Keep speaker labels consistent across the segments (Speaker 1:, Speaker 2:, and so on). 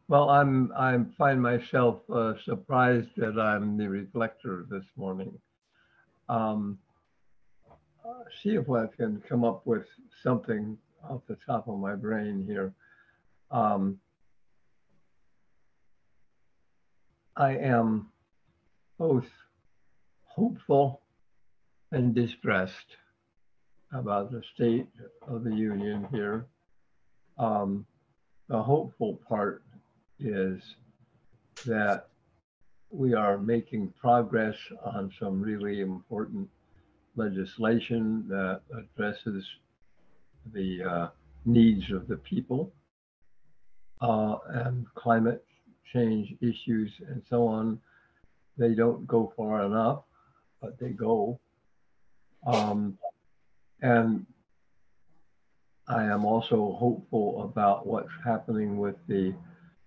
Speaker 1: Well, I find myself surprised that I'm the reflector this morning. Um, See if I can come up with something off the top of my brain here. Um, I am both hopeful and distressed about the state of the union here. Um, the hopeful part is that we are making progress on some really important legislation that addresses the needs of the people and climate change issues and so on. They don't go far enough, but they go. Um, and I am also hopeful about what's happening with the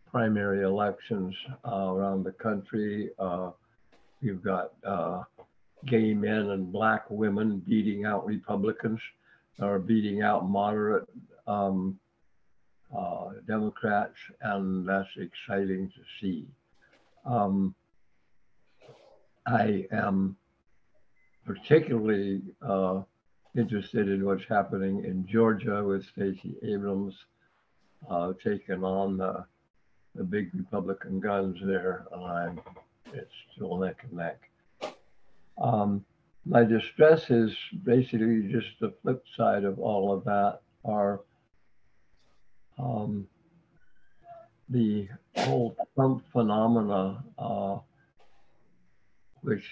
Speaker 1: primary elections around the country. You've got gay men and black women beating out Republicans or beating out moderate um, Democrats, and that's exciting to see. Um, I am particularly interested in what's happening in Georgia with Stacey Abrams taking on the big Republican guns there, and it's still neck and neck. Um, my distress is basically just the flip side of all of that are um, the whole Trump phenomena, which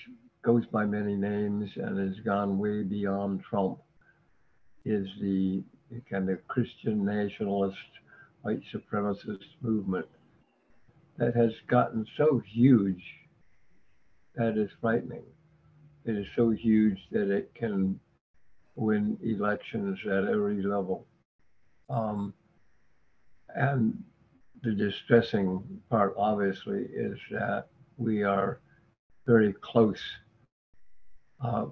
Speaker 1: goes by many names and has gone way beyond Trump, is the kind of Christian nationalist, white supremacist movement that has gotten so huge that is frightening. It is so huge that it can win elections at every level. Um, and the distressing part, obviously, is that we are very close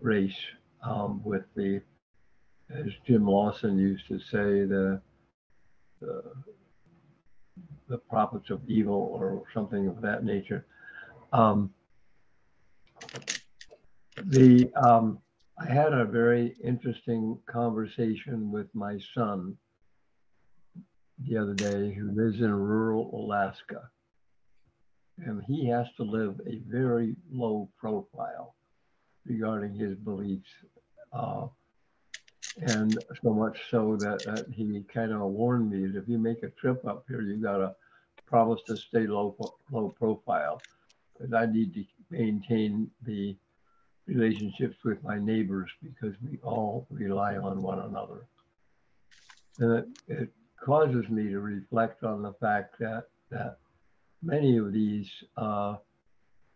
Speaker 1: race with the, as Jim Lawson used to say, the, the prophets of evil or something of that nature. Um, I had a very interesting conversation with my son the other day, who lives in rural Alaska, and he has to live a very low profile regarding his beliefs. Uh, and so much so that he kind of warned me that if you make a trip up here, you got to promise to stay low profile, because I need to maintain the relationships with my neighbors because we all rely on one another. And it causes me to reflect on the fact that many of these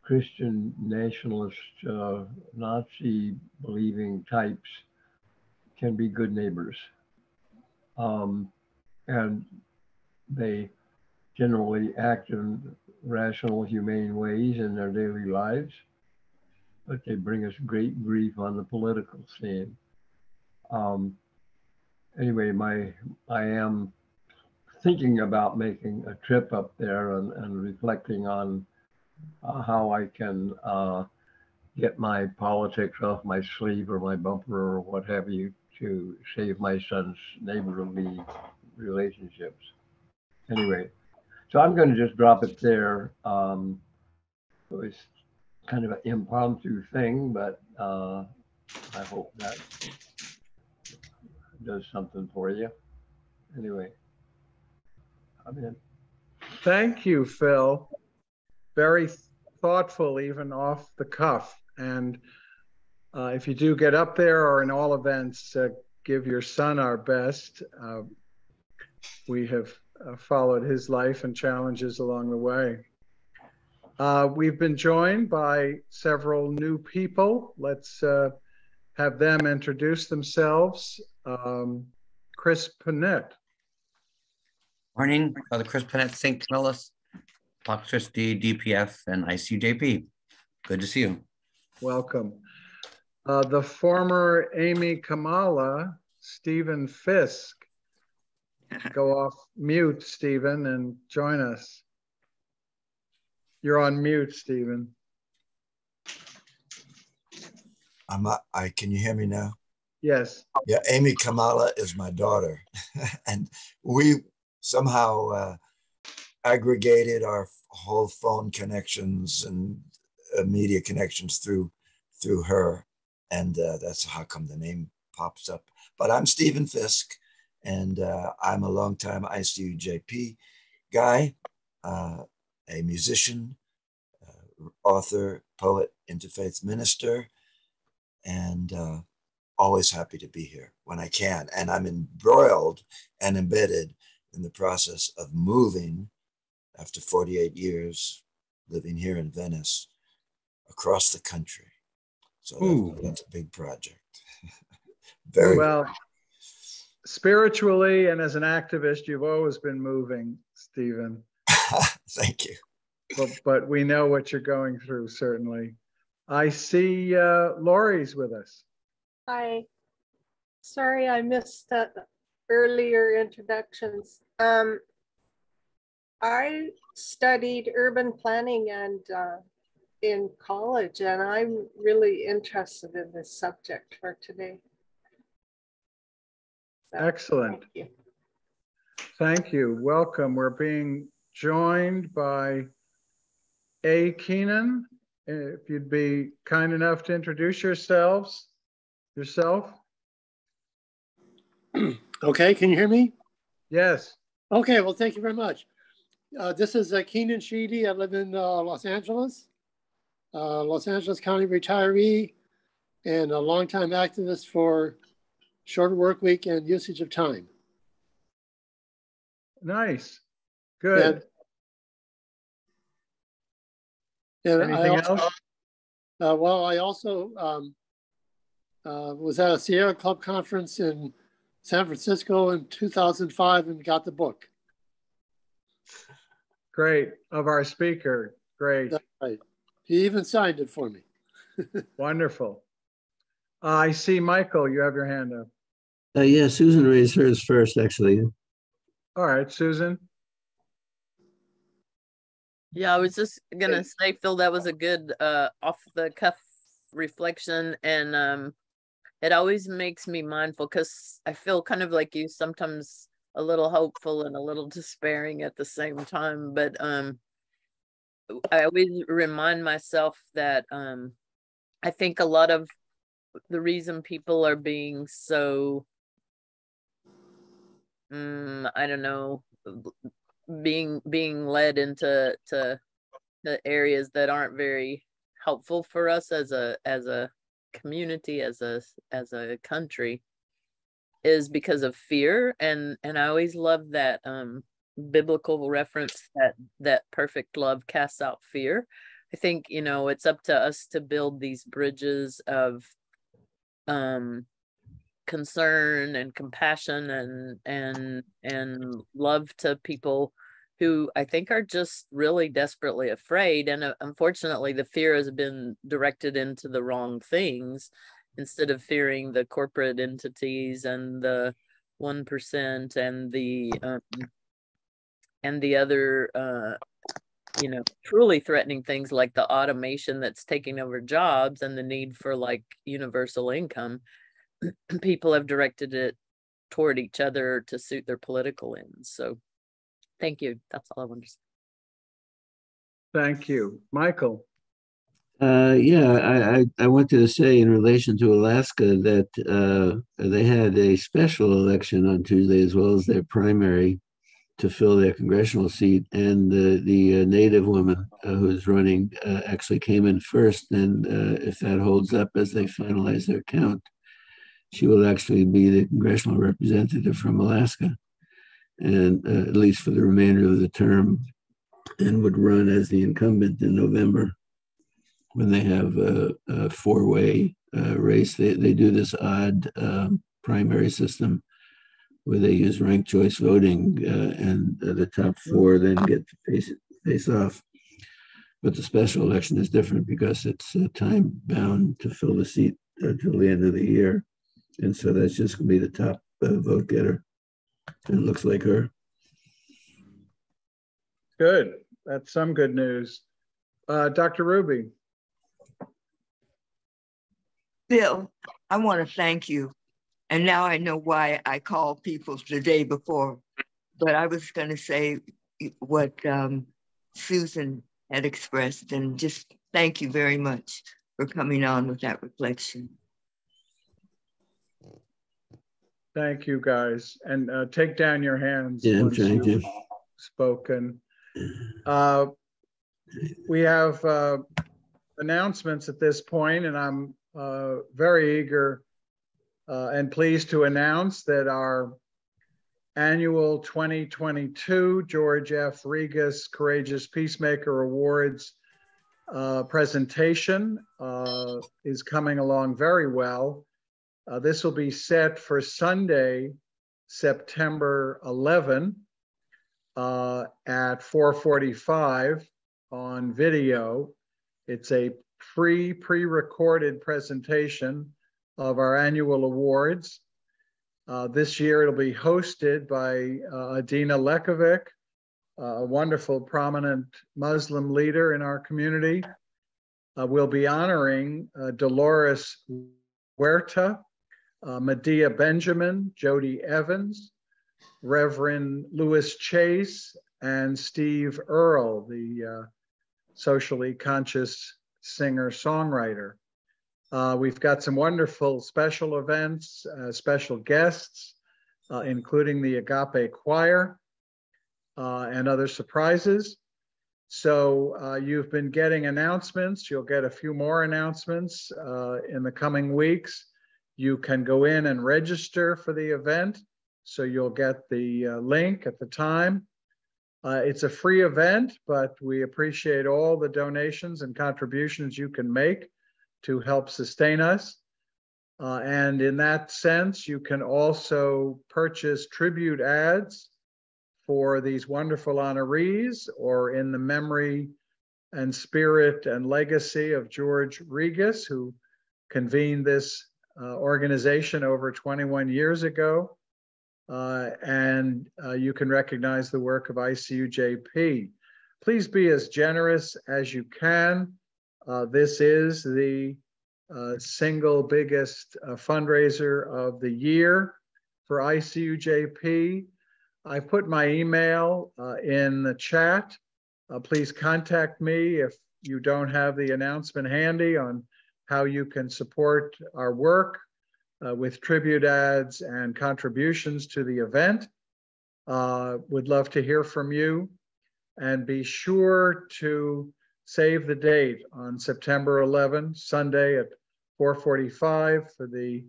Speaker 1: Christian nationalist, Nazi believing types can be good neighbors. Um, and they generally act in rational, humane ways in their daily lives, but they bring us great grief on the political scene. Um, anyway, I am thinking about making a trip up there and reflecting on how I can get my politics off my sleeve or my bumper or what have you to save my son's neighborly relationships. Anyway, so I'm going to just drop it there. It was kind of an impromptu thing, but I hope that does something for you. Anyway, I'm in.
Speaker 2: Thank you, Phil. Very thoughtful, even off the cuff. And if you do get up there or in all events, give your son our best. We have followed his life and challenges along the way. We've been joined by several new people. Let's have them introduce themselves. Chris Panett.
Speaker 3: Morning, Father Chris Panett, St. Camillus, Electricity, DPF, and ICJP. Good to see you.
Speaker 2: Welcome. The former Amy Kamala, Stephen Fisk. Go off mute, Stephen, and join us. You're on mute, Stephen.
Speaker 4: Can you hear me now?
Speaker 2: Yes.
Speaker 4: Yeah, Amy Kamala is my daughter. And we somehow aggregated our whole phone connections and media connections through her. And that's how come the name pops up. But I'm Stephen Fisk, and I'm a longtime ICU JP guy, a musician, author, poet, interfaith minister, and always happy to be here when I can. And I'm embroiled and embedded in the process of moving after 48 years living here in Venice across the country. So that's a big project. Very
Speaker 2: well. Spiritually and as an activist, you've always been moving, Stephen.
Speaker 4: Thank you.
Speaker 2: But we know what you're going through, certainly. I see Lori's with us.
Speaker 5: Hi. Sorry I missed that earlier introductions. I studied urban planning and in college, and I'm really interested in this subject for today. So,
Speaker 2: excellent.
Speaker 5: Thank you.
Speaker 2: Thank you. Welcome. We're being joined by A. Keenan. If you'd be kind enough to introduce yourself.
Speaker 6: Okay, can you hear me?
Speaker 2: Yes.
Speaker 6: Okay, well, thank you very much. This is Keenan Sheedy. I live in Los Angeles County retiree, and a longtime activist for shorter work week and usage of time.
Speaker 2: Nice. Good.
Speaker 6: And
Speaker 2: anything else?
Speaker 6: Well, I also was at a Sierra Club conference in San Francisco in 2005 and got the book.
Speaker 2: Great. Of our speaker. Great.
Speaker 6: That's right. He even signed it for me.
Speaker 2: Wonderful. I see Michael, you have your hand up.
Speaker 7: Yeah, Susan raised hers first, actually.
Speaker 2: All right, Susan.
Speaker 8: Yeah, I was just gonna say, Phil, that was a good off the cuff reflection, and it always makes me mindful because I feel kind of like you, sometimes a little hopeful and a little despairing at the same time. But I always remind myself that I think a lot of the reason people are being so I don't know, being led into the areas that aren't very helpful for us as a community, as a country, is because of fear. And I always love that biblical reference that perfect love casts out fear. I think, you know, it's up to us to build these bridges of concern and compassion and love to people who I think are just really desperately afraid. And unfortunately, the fear has been directed into the wrong things instead of fearing the corporate entities and the 1% and the other you know, truly threatening things like the automation that's taking over jobs and the need for like universal income. People have directed it toward each other to suit their political ends. So thank you. That's all I wanted to say.
Speaker 2: Thank you. Michael.
Speaker 7: Yeah, I wanted to say in relation to Alaska that they had a special election on Tuesday as well as their primary to fill their congressional seat, and the native woman who's running actually came in first, and if that holds up as they finalize their count, she will actually be the congressional representative from Alaska, and at least for the remainder of the term, and would run as the incumbent in November when they have a four-way race. They do this odd primary system where they use ranked choice voting, and the top four then get to face off. But the special election is different because it's time bound to fill the seat until the end of the year. And so that's just going to be the top vote getter. And it looks like her.
Speaker 2: Good. That's some good news. Dr. Ruby.
Speaker 9: Bill, I want to thank you. And now I know why I called people the day before. But I was going to say what Susan had expressed, and just thank you very much for coming on with that reflection.
Speaker 2: Thank you, guys. And take down your hands
Speaker 7: Yeah, I'm
Speaker 2: once
Speaker 7: trying
Speaker 2: you've
Speaker 7: to.
Speaker 2: spoken. We have announcements at this point, and I'm very eager and pleased to announce that our annual 2022 George F. Regas Courageous Peacemaker Awards presentation is coming along very well. This will be set for Sunday, September 11 at 4:45 on video. It's a pre-recorded presentation of our annual awards. This year it'll be hosted by Adina Lekovic, a wonderful prominent Muslim leader in our community. We'll be honoring Dolores Huerta, Medea Benjamin, Jody Evans, Reverend Louis Chase, and Steve Earle, the socially conscious singer-songwriter. We've got some wonderful special events, special guests, including the Agape Choir and other surprises. So you've been getting announcements. You'll get a few more announcements in the coming weeks. You can go in and register for the event. So you'll get the link at the time. It's a free event, but we appreciate all the donations and contributions you can make to help sustain us. And in that sense, you can also purchase tribute ads for these wonderful honorees, or in the memory and spirit and legacy of George Regas, who convened this organization over 21 years ago. And you can recognize the work of ICUJP. Please be as generous as you can. This is the single biggest fundraiser of the year for ICUJP. I put my email in the chat. Please contact me if you don't have the announcement handy on how you can support our work with tribute ads and contributions to the event. Would love to hear from you, and be sure to save the date on September 11, Sunday at 4:45 for the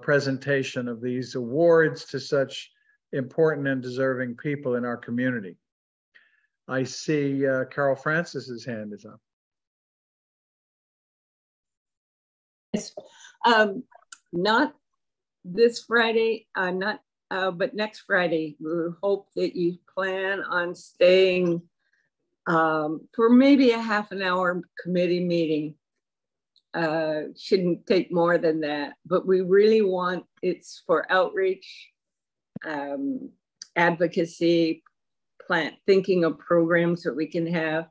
Speaker 2: presentation of these awards to such important and deserving people in our community. I see Carol Francis's hand is up.
Speaker 10: Yes. Not this Friday, but next Friday. We hope that you plan on staying for maybe a half an hour committee meeting. Shouldn't take more than that, but we really want, it's for outreach, advocacy, thinking of programs that we can have,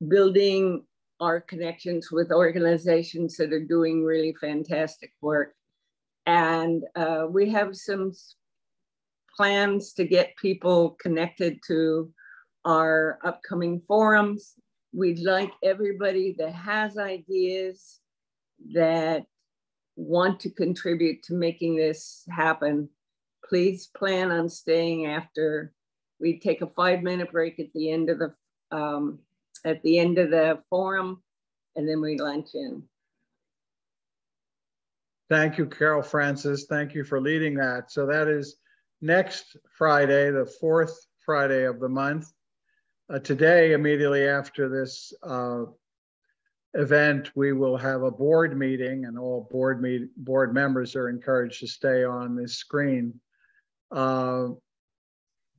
Speaker 10: building our connections with organizations that are doing really fantastic work. And we have some plans to get people connected to our upcoming forums. We'd like everybody that has ideas, that want to contribute to making this happen, please plan on staying after. We take a 5-minute break at the end of the forum, and then we lunch in.
Speaker 2: Thank you, Carol Francis. Thank you for leading that. So that is next Friday, the 4th Friday of the month. Today, immediately after this event, we will have a board meeting, and all board members are encouraged to stay on this screen.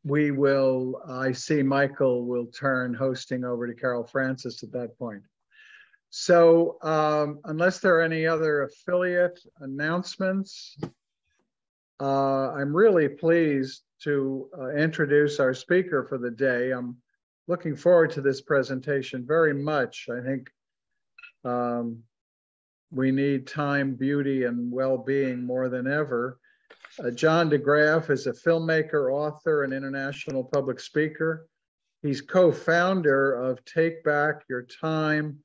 Speaker 2: We will, I see Michael will turn hosting over to Carol Francis at that point. So unless there are any other affiliate announcements, I'm really pleased to introduce our speaker for the day. I'm looking forward to this presentation very much. I think we need time, beauty, and well-being more than ever. John DeGraff is a filmmaker, author, and international public speaker. He's co-founder of Take Back Your Time,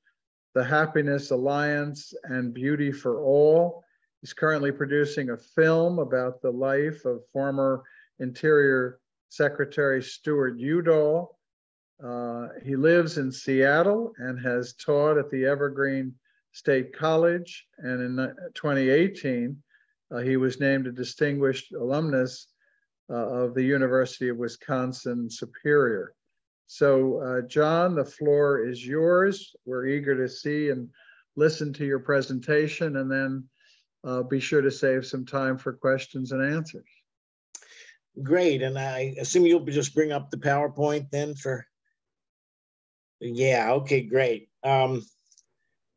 Speaker 2: the Happiness Alliance, and Beauty for All. He's currently producing a film about the life of former Interior Secretary Stuart Udall. He lives in Seattle and has taught at the Evergreen State College. And in 2018, he was named a distinguished alumnus of the University of Wisconsin Superior. So, John, the floor is yours. We're eager to see and listen to your presentation, and then be sure to save some time for questions and answers.
Speaker 11: Great, and I assume you'll just bring up the PowerPoint then for, yeah, okay, great.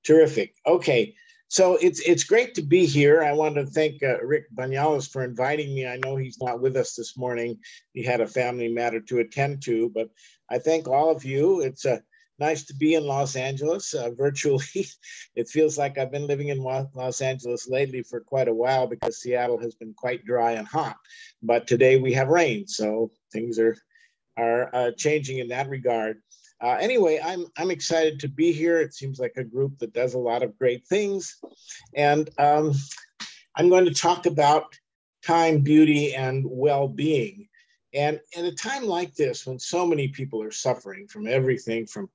Speaker 11: Terrific, okay. So it's great to be here. I want to thank Rick Banyalas for inviting me. I know he's not with us this morning. He had a family matter to attend to, but I thank all of you. It's nice to be in Los Angeles virtually. It feels like I've been living in Los Angeles lately for quite a while because Seattle has been quite dry and hot. But today we have rain, so things are changing in that regard. Anyway, I'm excited to be here. It seems like a group that does a lot of great things. And I'm going to talk about time, beauty, and well-being. And at a time like this, when so many people are suffering from everything from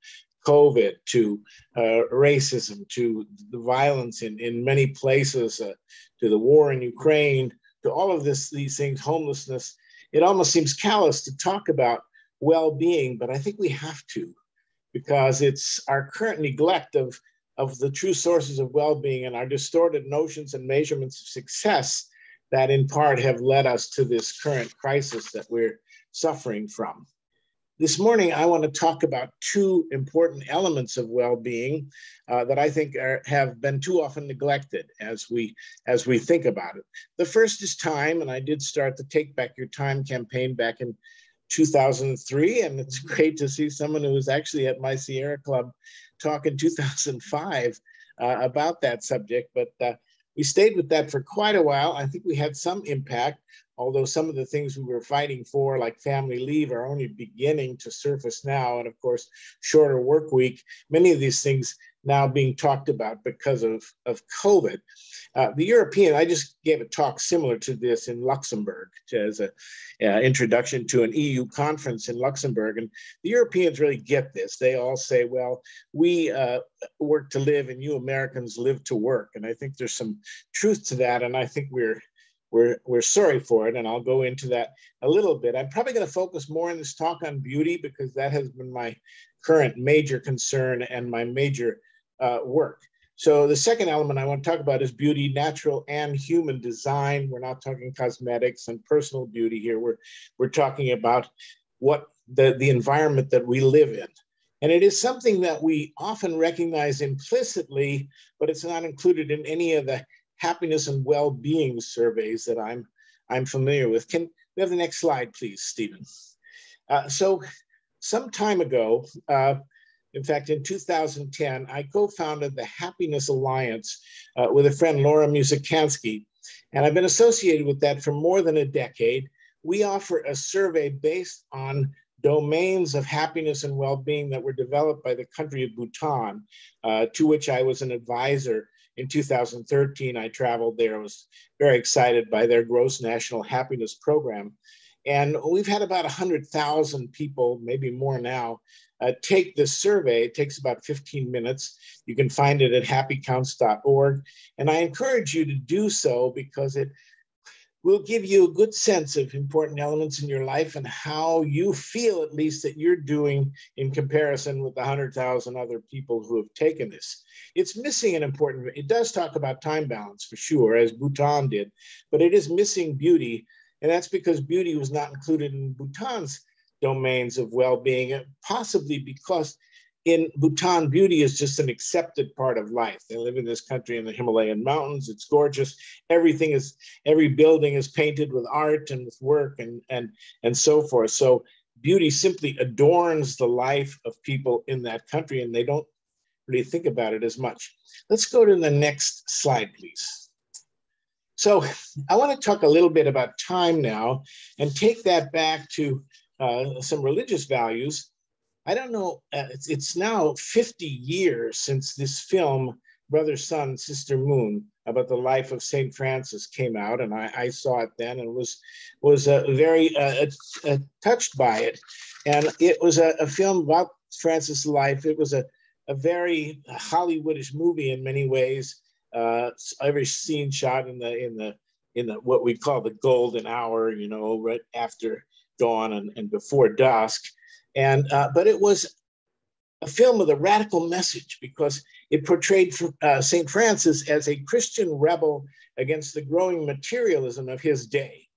Speaker 11: COVID to racism, to the violence in many places, to the war in Ukraine, to all of these things, homelessness, it almost seems callous to talk about well-being, but I think we have to, because it's our current neglect of the true sources of well-being and our distorted notions and measurements of success that in part have led us to this current crisis that we're suffering from. This morning, I want to talk about two important elements of well-being that I think have been too often neglected as we think about it. The first is time, and I did start the Take Back Your Time campaign back in 2003, and it's great to see someone who was actually at my Sierra Club talk in 2005 about that subject, but we stayed with that for quite a while. I think we had some impact, although some of the things we were fighting for, like family leave, are only beginning to surface now, and of course, shorter work week, many of these things now being talked about because of COVID. The European, I just gave a talk similar to this in Luxembourg as an introduction to an EU conference in Luxembourg. And the Europeans really get this. They all say, well, we work to live and you Americans live to work. And I think there's some truth to that. And I think we're sorry for it. And I'll go into that a little bit. I'm probably going to focus more in this talk on beauty because that has been my current major concern and my major work. So the second element I want to talk about is beauty, natural and human design. We're not talking cosmetics and personal beauty here. We're talking about what the environment that we live in. And it is something that we often recognize implicitly, but it's not included in any of the happiness and well-being surveys that I'm familiar with. Can we have the next slide, please, Stephen? So some time ago, in fact, in 2010, I co-founded the Happiness Alliance with a friend, Laura Musikansky, and I've been associated with that for more than a decade. We offer a survey based on domains of happiness and well-being that were developed by the country of Bhutan, to which I was an advisor. In 2013, I traveled there. I was very excited by their gross national happiness program. And we've had about 100,000 people, maybe more now, take this survey. It takes about 15 minutes. You can find it at happycounts.org. And I encourage you to do so because it will give you a good sense of important elements in your life and how you feel, at least, that you're doing in comparison with the 100,000 other people who have taken this. It's missing an important, it does talk about time balance for sure, as Bhutan did, but it is missing beauty. And that's because beauty was not included in Bhutan's domains of well-being, possibly because in Bhutan, beauty is just an accepted part of life. They live in this country in the Himalayan mountains. It's gorgeous. Every building is painted with art and with work and so forth. So beauty simply adorns the life of people in that country, and they don't really think about it as much. Let's go to the next slide, please. So I want to talk a little bit about time now and take that back to some religious values. I don't know, it's now 50 years since this film, Brother, Sun, Sister, Moon, about the life of St. Francis came out, and I saw it then and was very touched by it. And it was a film about Francis' life. It was a very Hollywoodish movie in many ways. Every scene shot in the what we call the golden hour, you know, right after dawn and before dusk. And but it was a film with a radical message because it portrayed St. Francis as a Christian rebel against the growing materialism of his day.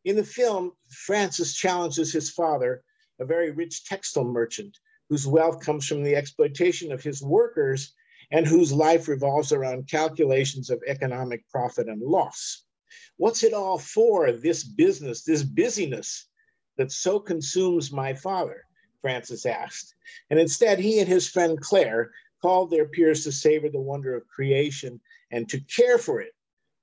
Speaker 11: In the film, Francis challenges his father, a very rich textile merchant, whose wealth comes from the exploitation of his workers and whose life revolves around calculations of economic profit and loss. What's it all for, this business, this busyness that so consumes my father? Francis asked. And instead, he and his friend Claire called their peers to savor the wonder of creation and to care for it.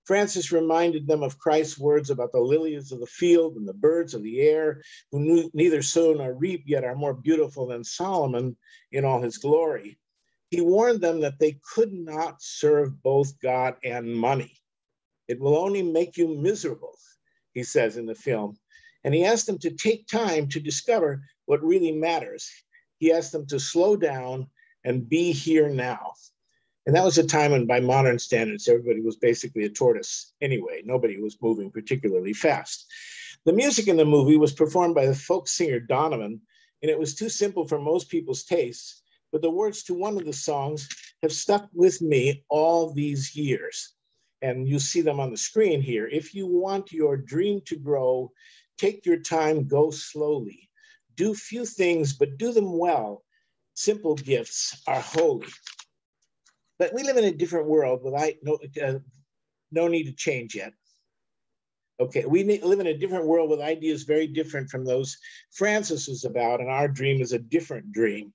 Speaker 11: Francis reminded them of Christ's words about the lilies of the field and the birds of the air, who neither sow nor reap, yet are more beautiful than Solomon in all his glory. He warned them that they could not serve both God and money. It will only make you miserable, he says in the film. And he asked them to take time to discover what really matters. He asked them to slow down and be here now. And that was a time when, by modern standards, everybody was basically a tortoise anyway. Nobody was moving particularly fast. The music in the movie was performed by the folk singer Donovan, and it was too simple for most people's tastes, but the words to one of the songs have stuck with me all these years. And you see them on the screen here. If you want your dream to grow, take your time, go slowly. Do few things, but do them well. Simple gifts are holy. But we live in a different world with no need to change yet. Okay, we live in a different world with ideas very different from those Francis was about, and our dream is a different dream.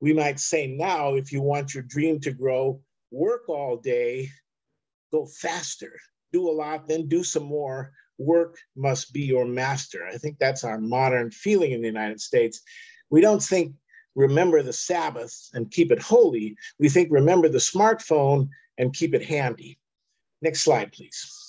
Speaker 11: We might say now, if you want your dream to grow, work all day, go faster, do a lot, then do some more. Work must be your master. I think that's our modern feeling in the United States. We don't think remember the Sabbath and keep it holy. We think remember the smartphone and keep it handy. Next slide, please.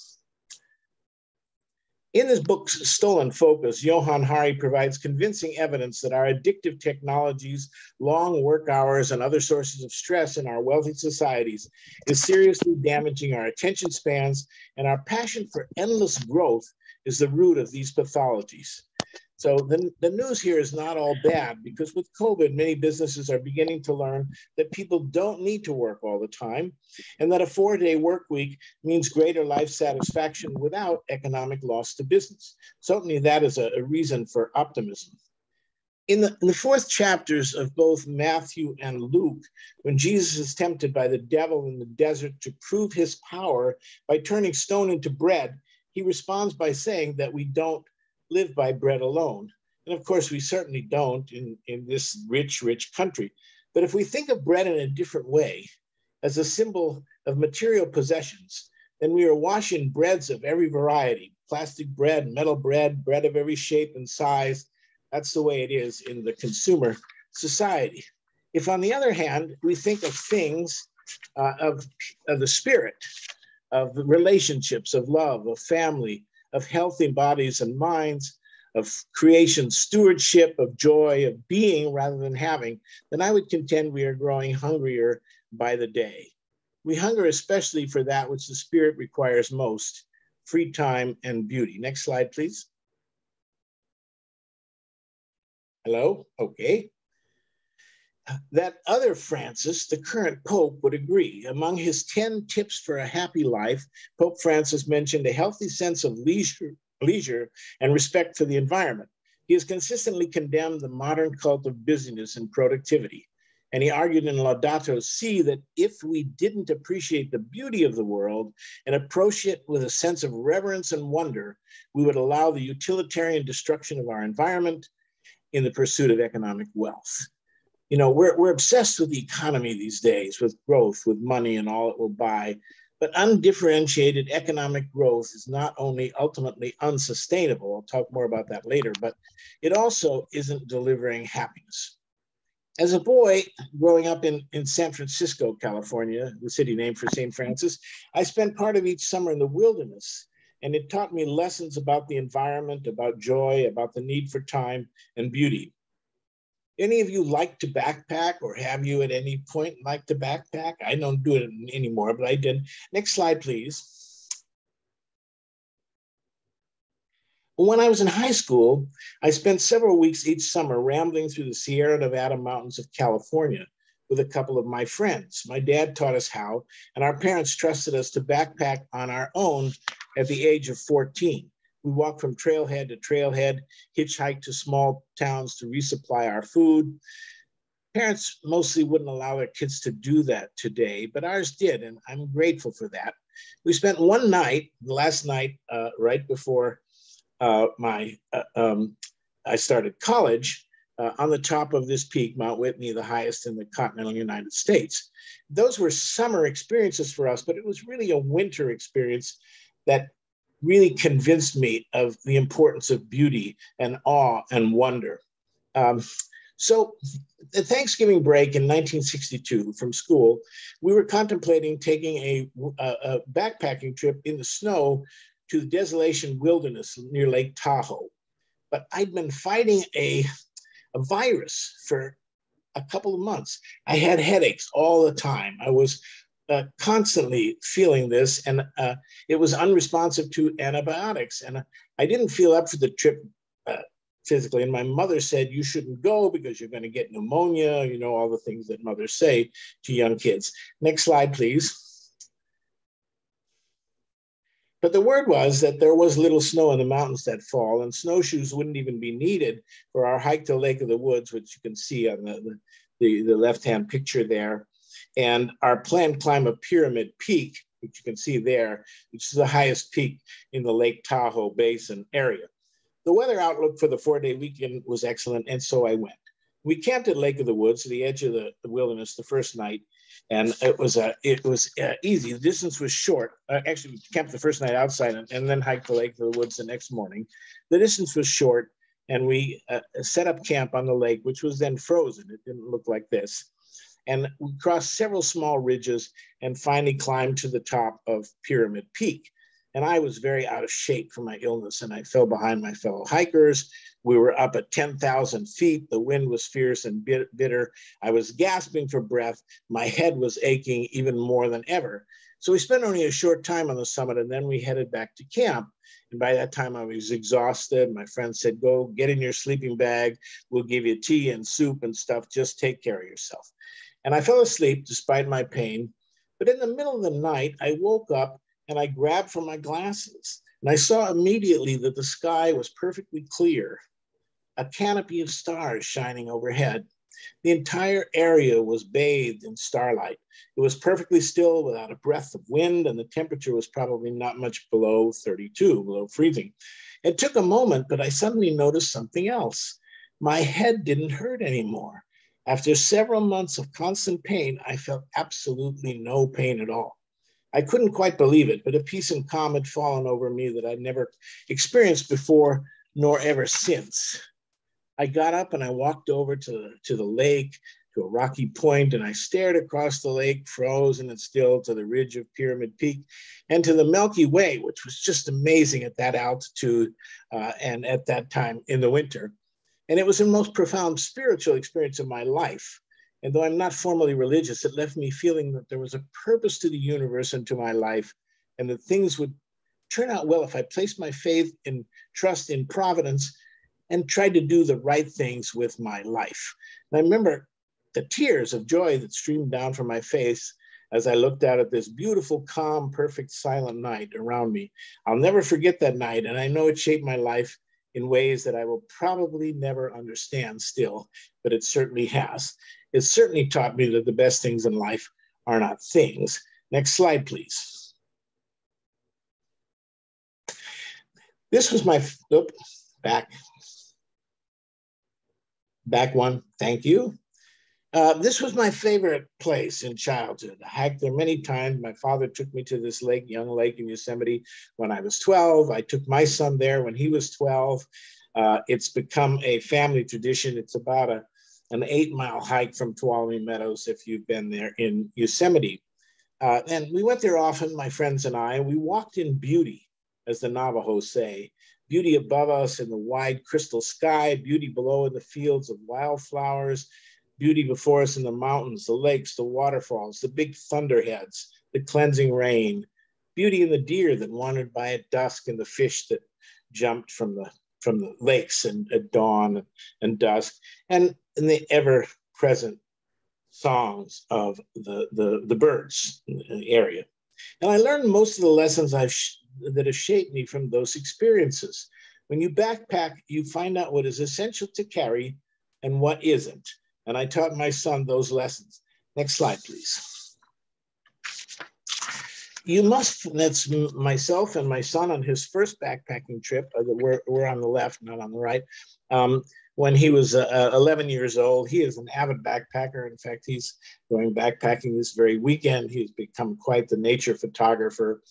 Speaker 11: In his book, Stolen Focus, Johann Hari provides convincing evidence that our addictive technologies, long work hours, and other sources of stress in our wealthy societies is seriously damaging our attention spans, and our passion for endless growth is the root of these pathologies. So the news here is not all bad, because with COVID, many businesses are beginning to learn that people don't need to work all the time, and that a 4-day work week means greater life satisfaction without economic loss to business. Certainly that is a reason for optimism. In the fourth chapters of both Matthew and Luke, when Jesus is tempted by the devil in the desert to prove his power by turning stone into bread, he responds by saying that we don't live by bread alone. And of course, we certainly don't in this rich, rich country. But if we think of bread in a different way, as a symbol of material possessions, then we are washing breads of every variety, plastic bread, metal bread, bread of every shape and size. That's the way it is in the consumer society. If, on the other hand, we think of things of the spirit, of the relationships, of love, of family, of healthy bodies and minds, of creation stewardship, of joy, of being rather than having, then I would contend we are growing hungrier by the day. We hunger especially for that which the spirit requires most, free time and beauty. Next slide, please. Hello? Okay. That other Francis, the current Pope, would agree. Among his 10 tips for a happy life, Pope Francis mentioned a healthy sense of leisure and respect for the environment. He has consistently condemned the modern cult of busyness and productivity. And he argued in Laudato Si that if we didn't appreciate the beauty of the world and approach it with a sense of reverence and wonder, we would allow the utilitarian destruction of our environment in the pursuit of economic wealth. You know, we're obsessed with the economy these days, with growth, with money and all it will buy. But undifferentiated economic growth is not only ultimately unsustainable, I'll talk more about that later, but it also isn't delivering happiness. As a boy growing up in San Francisco, California, the city named for St. Francis, I spent part of each summer in the wilderness, and it taught me lessons about the environment, about joy, about the need for time and beauty. Any of you like to backpack, or have you at any point liked to backpack? I don't do it anymore, but I did. Next slide, please. When I was in high school, I spent several weeks each summer rambling through the Sierra Nevada mountains of California with a couple of my friends. My dad taught us how, and our parents trusted us to backpack on our own at the age of 14. We walked from trailhead to trailhead, hitchhiked to small towns to resupply our food. Parents mostly wouldn't allow their kids to do that today, but ours did, and I'm grateful for that. We spent one night, last night, right before I started college, on the top of this peak, Mount Whitney, the highest in the continental United States. Those were summer experiences for us, but it was really a winter experience that really convinced me of the importance of beauty and awe and wonder. So the Thanksgiving break in 1962 from school, we were contemplating taking a backpacking trip in the snow to the Desolation Wilderness near Lake Tahoe. But I'd been fighting a virus for a couple of months. I had headaches all the time. I was constantly feeling this, and it was unresponsive to antibiotics. And I didn't feel up for the trip physically. And my mother said, you shouldn't go because you're going to get pneumonia, you know, all the things that mothers say to young kids. Next slide, please. But the word was that there was little snow in the mountains that fall, and snowshoes wouldn't even be needed for our hike to Lake of the Woods, which you can see on the left-hand picture there. And our planned climb of Pyramid Peak, which you can see there, which is the highest peak in the Lake Tahoe Basin area. The weather outlook for the 4-day weekend was excellent, and so I went. We camped at Lake of the Woods, the edge of the wilderness, the first night, and it was easy. The distance was short. Actually, we camped the first night outside and then hiked the Lake of the Woods the next morning. The distance was short, and we set up camp on the lake, which was then frozen. It didn't look like this. And we crossed several small ridges and finally climbed to the top of Pyramid Peak. And I was very out of shape from my illness, and I fell behind my fellow hikers. We were up at 10,000 feet. The wind was fierce and bitter. I was gasping for breath. My head was aching even more than ever. So we spent only a short time on the summit, and then we headed back to camp. And by that time, I was exhausted. My friend said, go get in your sleeping bag. We'll give you tea and soup and stuff. Just take care of yourself. And I fell asleep despite my pain. But in the middle of the night, I woke up and I grabbed for my glasses. And I saw immediately that the sky was perfectly clear, a canopy of stars shining overhead. The entire area was bathed in starlight. It was perfectly still without a breath of wind, and the temperature was probably not much below 32, below freezing. It took a moment, but I suddenly noticed something else. My head didn't hurt anymore. After several months of constant pain, I felt absolutely no pain at all. I couldn't quite believe it, but a peace and calm had fallen over me that I'd never experienced before, nor ever since. I got up and I walked over to the lake, to a rocky point, and I stared across the lake, frozen and still, to the ridge of Pyramid Peak and to the Milky Way, which was just amazing at that altitude and at that time in the winter. And it was the most profound spiritual experience of my life. And though I'm not formally religious, it left me feeling that there was a purpose to the universe and to my life, and that things would turn out well if I placed my faith and trust in providence and tried to do the right things with my life. And I remember the tears of joy that streamed down from my face as I looked out at this beautiful, calm, perfect, silent night around me. I'll never forget that night, and I know it shaped my life in ways that I will probably never understand still, but it certainly has. It certainly taught me that the best things in life are not things. Next slide, please. This was my, back. Back one, thank you. This was my favorite place in childhood. I hiked there many times. My father took me to this lake, Young Lake in Yosemite, when I was 12. I took my son there when he was 12. It's become a family tradition. It's about an 8-mile hike from Tuolumne Meadows if you've been there in Yosemite. And we went there often, my friends and I, and we walked in beauty, as the Navajos say. Beauty above us in the wide crystal sky, beauty below in the fields of wildflowers, beauty before us in the mountains, the lakes, the waterfalls, the big thunderheads, the cleansing rain, beauty in the deer that wandered by at dusk and the fish that jumped from the lakes at dawn and dusk, and in the ever-present songs of the birds in the area. And I learned most of the lessons that have shaped me from those experiences. When you backpack, you find out what is essential to carry and what isn't. And I taught my son those lessons. Next slide, please. You must, that's myself and my son on his first backpacking trip. We're on the left, not on the right. When he was 11 years old, he is an avid backpacker. In fact, he's going backpacking this very weekend. He's become quite the nature photographer.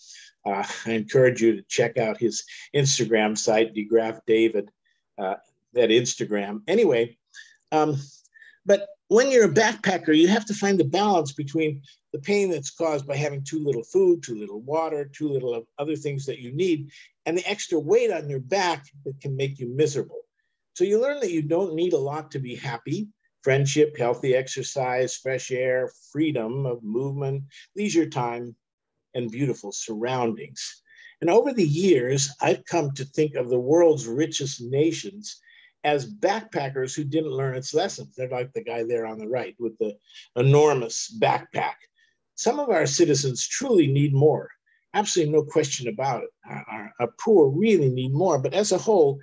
Speaker 11: I encourage you to check out his Instagram site, DeGraff David, that Instagram. Anyway, but when you're a backpacker, you have to find the balance between the pain that's caused by having too little food, too little water, too little of other things that you need, and the extra weight on your back that can make you miserable. So you learn that you don't need a lot to be happy. Friendship, healthy exercise, fresh air, freedom of movement, leisure time, and beautiful surroundings. And over the years, I've come to think of the world's richest nations as backpackers who didn't learn its lessons. They're like the guy there on the right with the enormous backpack. Some of our citizens truly need more. Absolutely no question about it. Our poor really need more. But as a whole,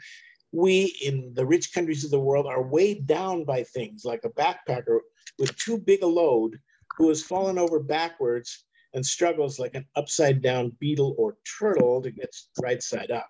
Speaker 11: we in the rich countries of the world are weighed down by things like a backpacker with too big a load who has fallen over backwards and struggles like an upside down beetle or turtle to get right side up.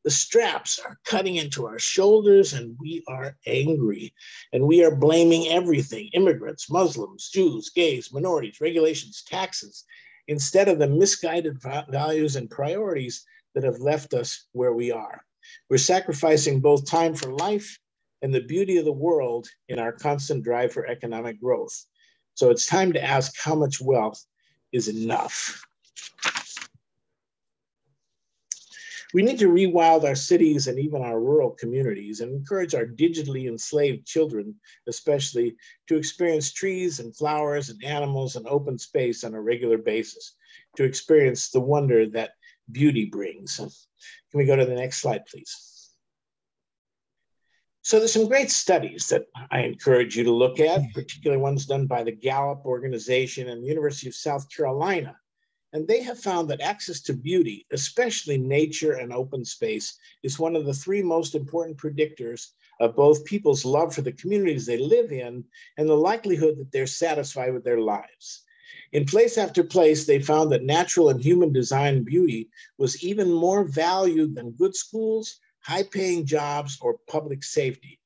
Speaker 11: The straps are cutting into our shoulders and we are angry and we are blaming everything, immigrants, Muslims, Jews, gays, minorities, regulations, taxes, instead of the misguided values and priorities that have left us where we are. We're sacrificing both time for life and the beauty of the world in our constant drive for economic growth. So it's time to ask how much wealth is enough. We need to rewild our cities and even our rural communities and encourage our digitally enslaved children, especially, to experience trees and flowers and animals and open space on a regular basis, to experience the wonder that beauty brings. Can we go to the next slide, please? So there's some great studies that I encourage you to look at, particularly ones done by the Gallup organization and the University of South Carolina. And they have found that access to beauty, especially nature and open space, is one of the 3 most important predictors of both people's love for the communities they live in and the likelihood that they're satisfied with their lives. In place after place, they found that natural and human design beauty was even more valued than good schools, high-paying jobs, or public safety.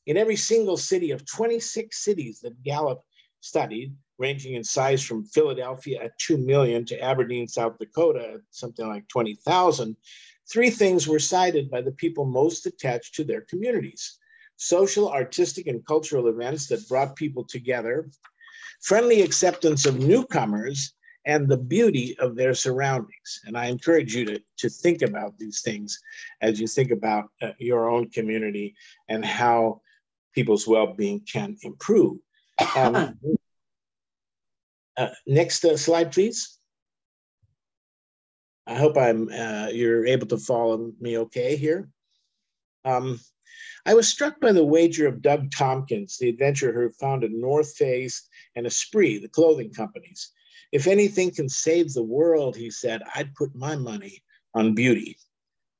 Speaker 11: In every single city of 26 cities that Gallup studied, ranging in size from Philadelphia at 2 million to Aberdeen, South Dakota at something like 20,000, 3 things were cited by the people most attached to their communities: social, artistic, and cultural events that brought people together, friendly acceptance of newcomers, and the beauty of their surroundings. And I encourage you to think about these things as you think about your own community and how people's well-being can improve. Next slide, please. I hope you're able to follow me okay here. I was struck by the wager of Doug Tompkins, the adventurer who founded North Face and Esprit, the clothing companies. If anything can save the world, he said, I'd put my money on beauty.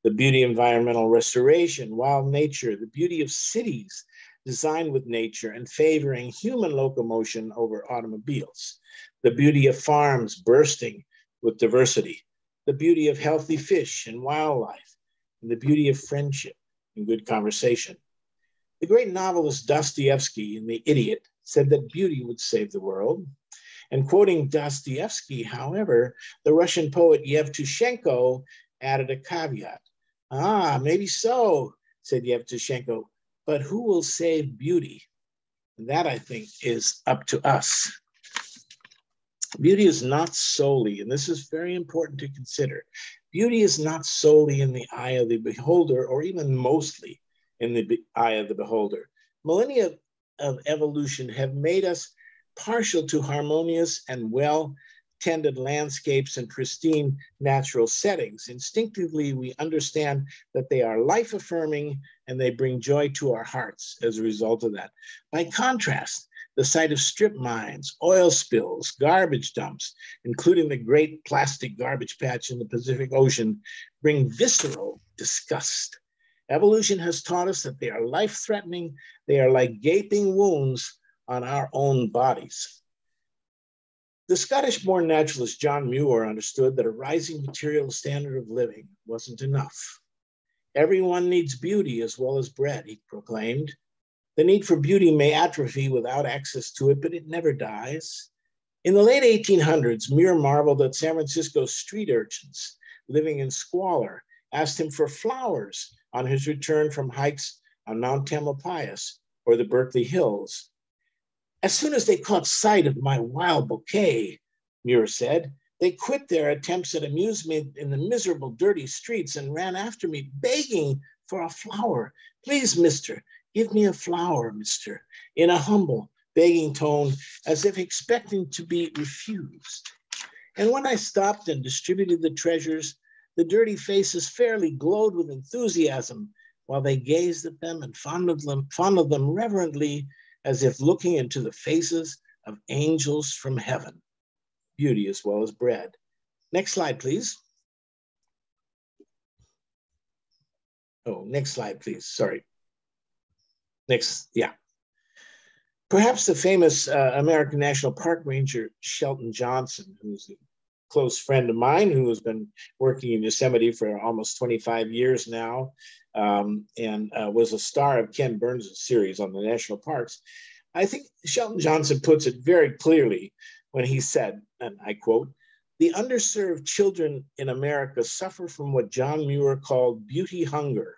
Speaker 11: The beauty of environmental restoration, wild nature, the beauty of cities designed with nature and favoring human locomotion over automobiles, the beauty of farms bursting with diversity, the beauty of healthy fish and wildlife, and the beauty of friendship and good conversation. The great novelist Dostoevsky in The Idiot said that beauty would save the world. And quoting Dostoevsky, however, the Russian poet Yevtushenko added a caveat. Ah, maybe so, said Yevtushenko, but who will save beauty? And that, I think, is up to us. Beauty is not solely, and this is very important to consider, beauty is not solely in the eye of the beholder, or even mostly in the eye of the beholder. Millennia of evolution have made us partial to harmonious and well-tended landscapes and pristine natural settings. Instinctively, we understand that they are life-affirming and they bring joy to our hearts as a result of that. By contrast, the sight of strip mines, oil spills, garbage dumps, including the great plastic garbage patch in the Pacific Ocean, bring visceral disgust. Evolution has taught us that they are life-threatening. They are like gaping wounds on our own bodies. The Scottish-born naturalist John Muir understood that a rising material standard of living wasn't enough. Everyone needs beauty as well as bread, he proclaimed. The need for beauty may atrophy without access to it, but it never dies. In the late 1800s, Muir marveled that San Francisco's street urchins living in squalor asked him for flowers on his return from hikes on Mount Tamalpais or the Berkeley Hills. As soon as they caught sight of my wild bouquet, Muir said, they quit their attempts at amusement in the miserable, dirty streets and ran after me, begging for a flower. Please, mister, give me a flower, mister, in a humble, begging tone, as if expecting to be refused. And when I stopped and distributed the treasures, the dirty faces fairly glowed with enthusiasm while they gazed at them and fondled them reverently, as if looking into the faces of angels from heaven. Beauty as well as bread. Next slide, please. Oh, next slide, please. Sorry. Next, yeah. Perhaps the famous American National Park Ranger, Shelton Johnson, who's a close friend of mine, who has been working in Yosemite for almost 25 years now, and was a star of Ken Burns' series on the national parks. I think Shelton Johnson puts it very clearly when he said, and I quote, "The underserved children in America suffer from what John Muir called beauty hunger,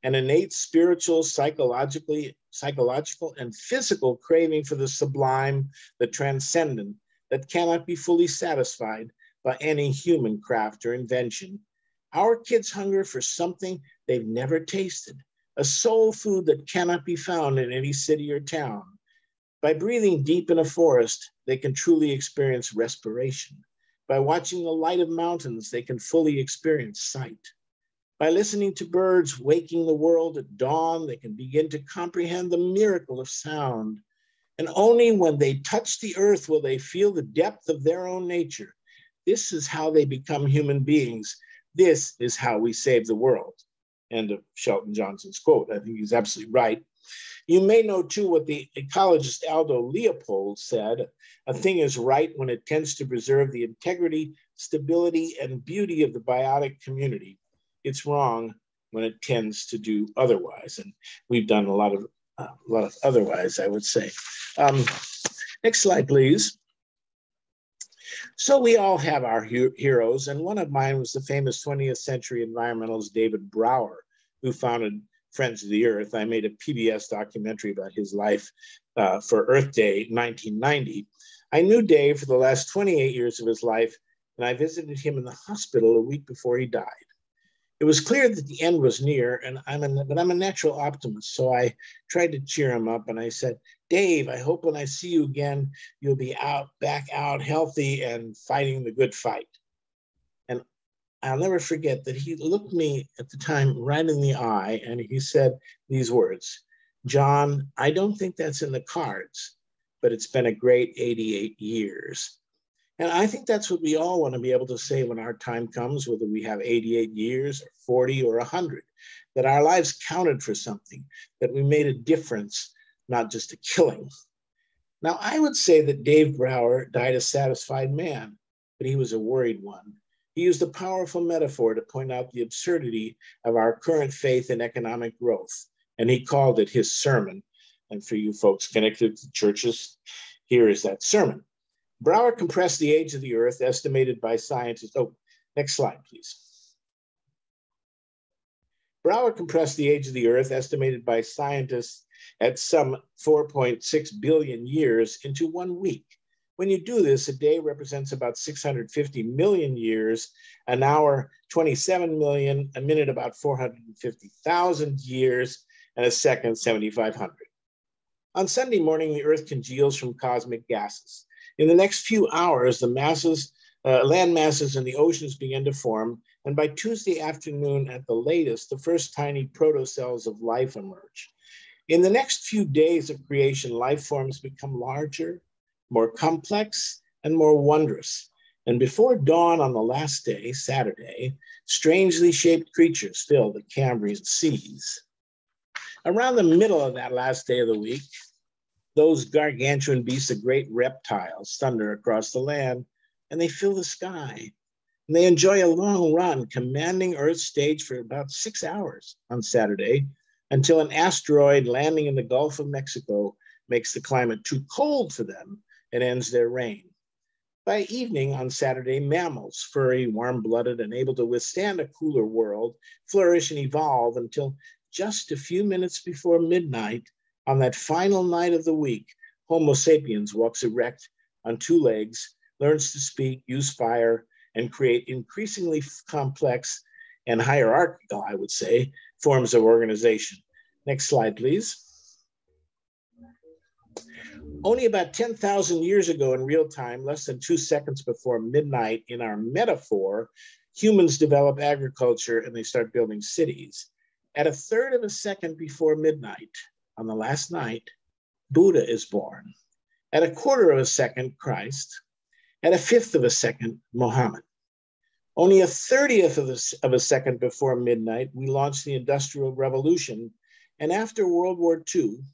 Speaker 11: an innate spiritual, psychological, and physical craving for the sublime, the transcendent, that cannot be fully satisfied by any human craft or invention. Our kids hunger for something they've never tasted, a soul food that cannot be found in any city or town. By breathing deep in a forest, they can truly experience respiration. By watching the light of mountains, they can fully experience sight. By listening to birds waking the world at dawn, they can begin to comprehend the miracle of sound. And only when they touch the earth will they feel the depth of their own nature. This is how they become human beings. This is how we save the world." End of Shelton Johnson's quote. I think he's absolutely right. You may know too what the ecologist Aldo Leopold said: "A thing is right when it tends to preserve the integrity, stability, and beauty of the biotic community. It's wrong when it tends to do otherwise." And we've done a lot of otherwise, I would say. Next slide, please. So we all have our heroes, and one of mine was the famous 20th century environmentalist David Brower, who founded Friends of the Earth. I made a PBS documentary about his life for Earth Day 1990. I knew Dave for the last 28 years of his life, and I visited him in the hospital a week before he died. It was clear that the end was near, but I'm a natural optimist, so I tried to cheer him up, and I said, "Dave, I hope when I see you again, you'll be back out healthy and fighting the good fight." And I'll never forget that he looked me at the time right in the eye, and he said these words: "John, I don't think that's in the cards, but it's been a great 88 years. And I think that's what we all want to be able to say when our time comes, whether we have 88 years or 40 or 100, that our lives counted for something, that we made a difference, not just a killing. Now, I would say that Dave Brower died a satisfied man, but he was a worried one. He used a powerful metaphor to point out the absurdity of our current faith in economic growth. and he called it his sermon. And for you folks connected to churches, here is that sermon. Brouwer compressed the age of the earth, estimated by scientists. Oh, next slide, please. Brouwer compressed the age of the earth, estimated by scientists at some 4.6 billion years, into 1 week. When you do this, a day represents about 650 million years, an hour 27 million, a minute about 450,000 years, and a second 7,500. On Sunday morning, the earth congeals from cosmic gases. In the next few hours, the land masses in the oceans begin to form, and by Tuesday afternoon at the latest, the first tiny protocells of life emerge. In the next few days of creation, life forms become larger, more complex, and more wondrous. And before dawn on the last day, Saturday, strangely shaped creatures fill the Cambrian seas. Around the middle of that last day of the week, those gargantuan beasts, the great reptiles, thunder across the land, and they fill the sky. And they enjoy a long run, commanding Earth's stage for about 6 hours on Saturday, until an asteroid landing in the Gulf of Mexico makes the climate too cold for them and ends their reign. By evening on Saturday, mammals, furry, warm-blooded, and able to withstand a cooler world, flourish and evolve until just a few minutes before midnight, on that final night of the week, Homo sapiens walks erect on 2 legs, learns to speak, use fire, and create increasingly complex and hierarchical, I would say, forms of organization. Next slide, please. Only about 10,000 years ago in real time, less than 2 seconds before midnight in our metaphor, humans develop agriculture and they start building cities. At 1/3 of a second before midnight, on the last night, Buddha is born. At 1/4 of a second, Christ. At 1/5 of a second, Muhammad. Only 1/30th of a second before midnight, we launched the Industrial Revolution. And after World War II,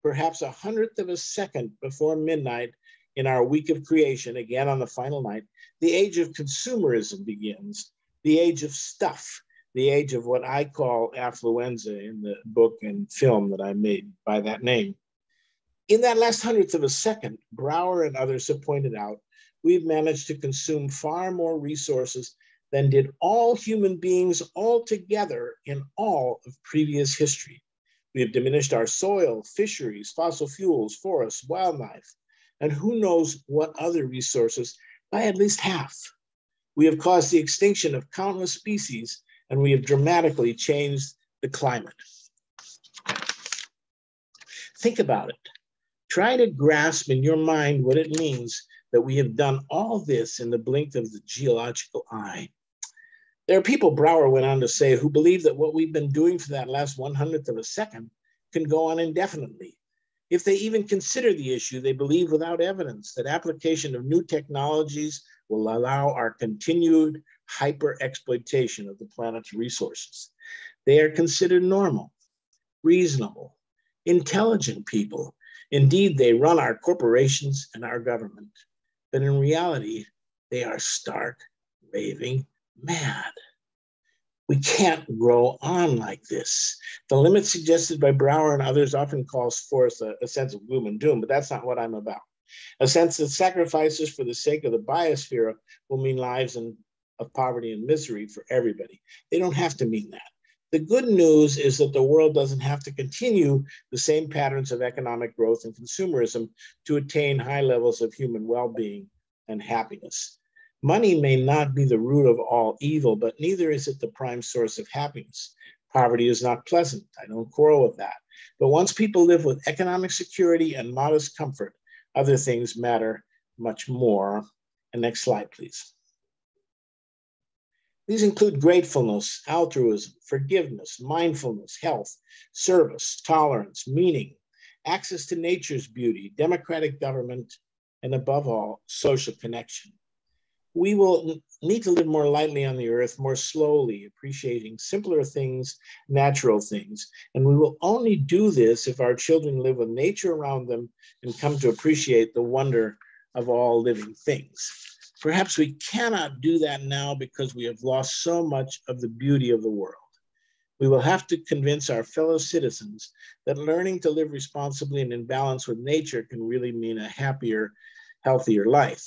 Speaker 11: perhaps 100th of a second before midnight in our week of creation, again on the final night, the age of consumerism begins, the age of stuff, the age of what I call affluenza in the book and film that I made by that name. In that last 100th of a second, Brouwer and others have pointed out, we've managed to consume far more resources than did all human beings altogether in all of previous history. We have diminished our soil, fisheries, fossil fuels, forests, wildlife, and who knows what other resources by at least half. We have caused the extinction of countless species, and we have dramatically changed the climate. Think about it. Try to grasp in your mind what it means that we have done all this in the blink of the geological eye. There are people, Brouwer went on to say, who believe that what we've been doing for that last 100th of a second can go on indefinitely. If they even consider the issue, they believe without evidence that application of new technologies will allow our continued hyper-exploitation of the planet's resources. They are considered normal, reasonable, intelligent people. Indeed, they run our corporations and our government. But in reality, they are stark, raving mad. We can't grow on like this. The limit suggested by Brouwer and others often calls forth a sense of gloom and doom, but that's not what I'm about. A sense that sacrifices for the sake of the biosphere will mean lives of poverty and misery for everybody. They don't have to mean that. The good news is that the world doesn't have to continue the same patterns of economic growth and consumerism to attain high levels of human well-being and happiness. Money may not be the root of all evil, but neither is it the prime source of happiness. Poverty is not pleasant. I don't quarrel with that. But once people live with economic security and modest comfort, other things matter much more. And next slide, please. These include gratefulness, altruism, forgiveness, mindfulness, health, service, tolerance, meaning, access to nature's beauty, democratic government, and above all, social connection. We will need to live more lightly on the earth, more slowly, appreciating simpler things, natural things. And we will only do this if our children live with nature around them and come to appreciate the wonder of all living things. Perhaps we cannot do that now because we have lost so much of the beauty of the world. We will have to convince our fellow citizens that learning to live responsibly and in balance with nature can really mean a happier, healthier life.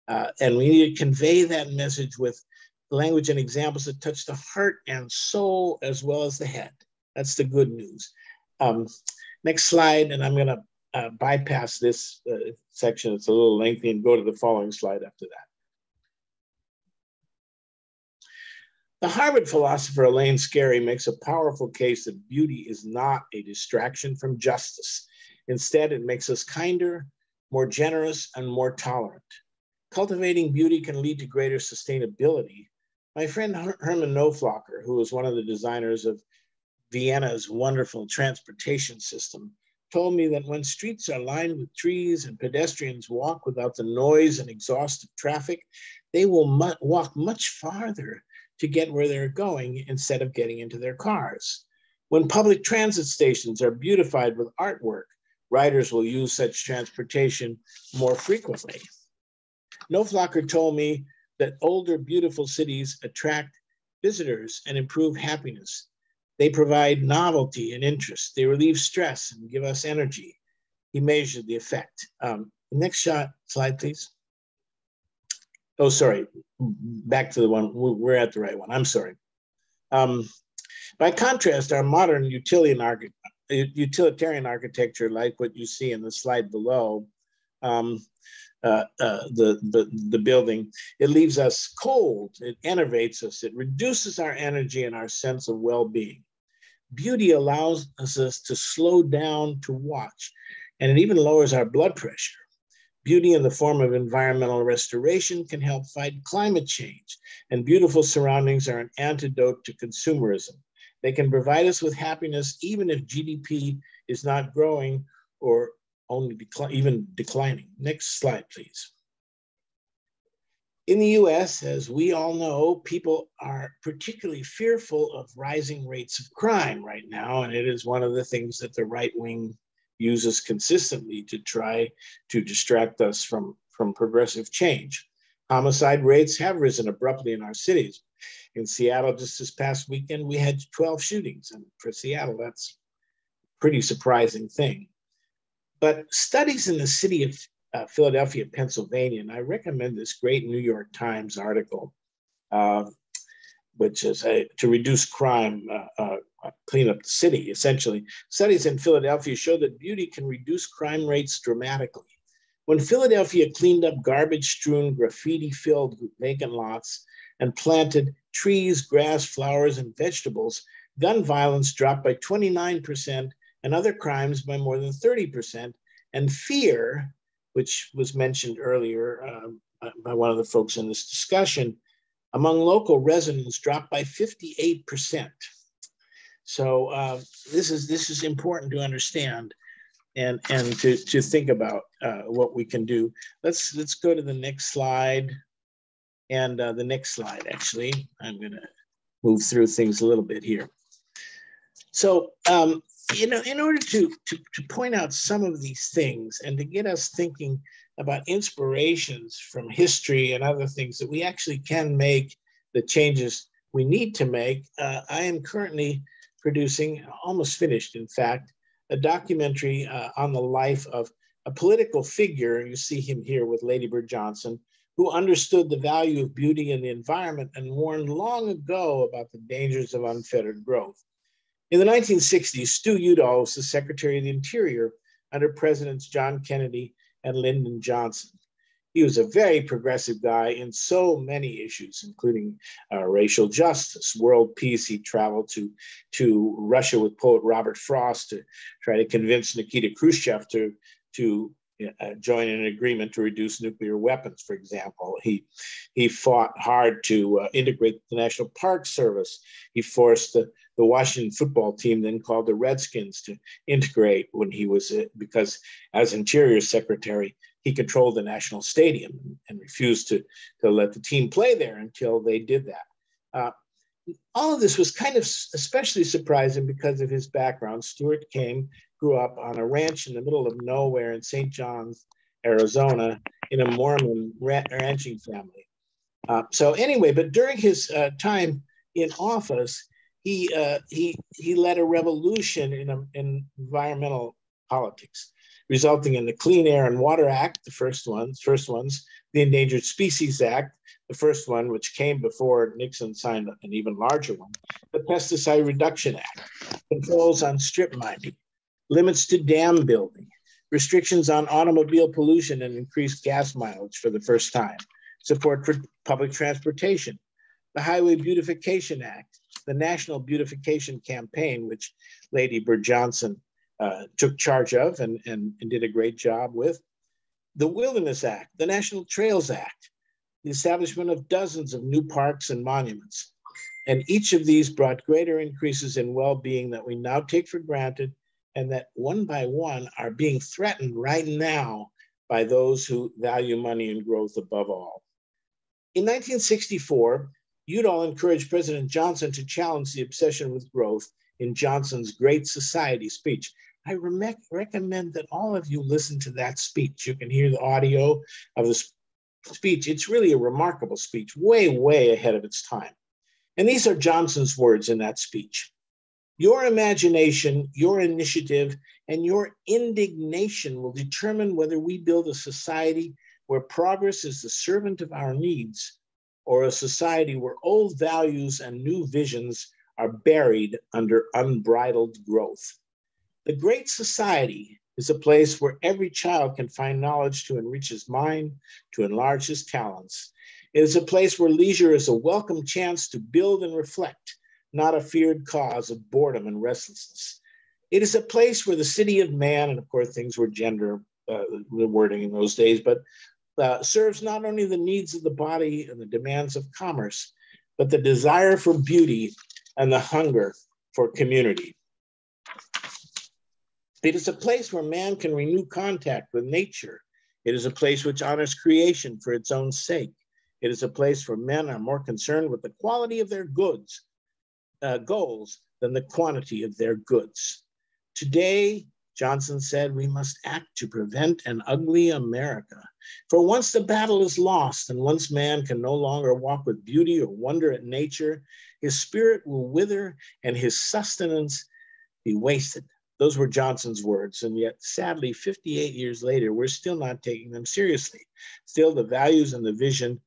Speaker 11: And we need to convey that message with language and examples that touch the heart and soul as well as the head. That's the good news. Next slide, and I'm going to bypass this section. It's a little lengthy and go to the following slide after that. The Harvard philosopher Elaine Scarry makes a powerful case that beauty is not a distraction from justice. Instead, it makes us kinder, more generous, and more tolerant. Cultivating beauty can lead to greater sustainability. My friend Herman Knoflacher, who was one of the designers of Vienna's wonderful transportation system, told me that when streets are lined with trees and pedestrians walk without the noise and exhaust of traffic, they will walk much farther to get where they're going instead of getting into their cars. When public transit stations are beautified with artwork, riders will use such transportation more frequently. Knoflacher told me that older, beautiful cities attract visitors and improve happiness. They provide novelty and interest. They relieve stress and give us energy. He measured the effect. Next slide, please. Oh, sorry, back to the one, we're at the right one, I'm sorry. By contrast, our modern utilitarian architecture, like what you see in the slide below, the building, it leaves us cold, it enervates us, it reduces our energy and our sense of well-being. Beauty allows us to slow down to watch, and it even lowers our blood pressure. Beauty in the form of environmental restoration can help fight climate change, and beautiful surroundings are an antidote to consumerism. They can provide us with happiness even if GDP is not growing or only even declining. Next slide, please. In the US, as we all know, people are particularly fearful of rising rates of crime right now, and it is one of the things that the right wing uses consistently to try to distract us from progressive change. Homicide rates have risen abruptly in our cities. In Seattle, just this past weekend, we had 12 shootings, and for Seattle, that's a pretty surprising thing. But studies in the city of Philadelphia, Pennsylvania, and I recommend this great New York Times article, which is to reduce crime, clean up the city, essentially. Studies in Philadelphia show that beauty can reduce crime rates dramatically. When Philadelphia cleaned up garbage-strewn, graffiti-filled vacant lots and planted trees, grass, flowers, and vegetables, gun violence dropped by 29% and other crimes by more than 30%. And fear, which was mentioned earlier by one of the folks in this discussion, among local residents dropped by 58%. So this is important to understand and to think about what we can do. Let's go to the next slide. And the next slide, actually, I'm gonna move through things a little bit here. So, in order to point out some of these things and to get us thinking about inspirations from history and other things that we actually can make the changes we need to make, I am currently producing, almost finished in fact, a documentary on the life of a political figure, you see him here with Lady Bird Johnson, who understood the value of beauty in the environment and warned long ago about the dangers of unfettered growth. In the 1960s, Stu Udall was the Secretary of the Interior under Presidents John Kennedy and Lyndon Johnson. He was a very progressive guy in so many issues, including racial justice, world peace. He traveled to Russia with poet Robert Frost to try to convince Nikita Khrushchev to join an agreement to reduce nuclear weapons, for example. He fought hard to integrate the National Park Service. He forced the Washington football team, then called the Redskins, to integrate when he was, because as Interior Secretary, he controlled the National Stadium and refused to let the team play there until they did that. All of this was kind of especially surprising because of his background. Stuart grew up on a ranch in the middle of nowhere in St. John's, Arizona, in a Mormon ranching family. So anyway, but during his time in office, he led a revolution in environmental politics, resulting in the Clean Air and Water Act, the first ones, the Endangered Species Act, the first one, which came before Nixon signed an even larger one, the Pesticide Reduction Act, controls on strip mining, limits to dam building, restrictions on automobile pollution and increased gas mileage for the first time, support for public transportation, the Highway Beautification Act, the National Beautification Campaign, which Lady Bird Johnson took charge of and did a great job with, the Wilderness Act, the National Trails Act, the establishment of dozens of new parks and monuments. And each of these brought greater increases in well-being that we now take for granted and that one by one are being threatened right now by those who value money and growth above all. In 1964, Udall encouraged President Johnson to challenge the obsession with growth in Johnson's Great Society speech. I recommend that all of you listen to that speech. You can hear the audio of the speech. It's really a remarkable speech, way, way ahead of its time. And these are Johnson's words in that speech. Your imagination, your initiative, and your indignation will determine whether we build a society where progress is the servant of our needs, or a society where old values and new visions are buried under unbridled growth. The Great Society is a place where every child can find knowledge to enrich his mind, to enlarge his talents. It is a place where leisure is a welcome chance to build and reflect, not a feared cause of boredom and restlessness. It is a place where the city of man, and of course things were gender wording in those days, but serves not only the needs of the body and the demands of commerce, but the desire for beauty and the hunger for community. It is a place where man can renew contact with nature. It is a place which honors creation for its own sake. It is a place where men are more concerned with the quality of their goals than the quantity of their goods. Today, Johnson said, we must act to prevent an ugly America. For once the battle is lost and once man can no longer walk with beauty or wonder at nature, his spirit will wither and his sustenance be wasted. Those were Johnson's words, and yet sadly, 58 years later, we're still not taking them seriously. Still, the values and the vision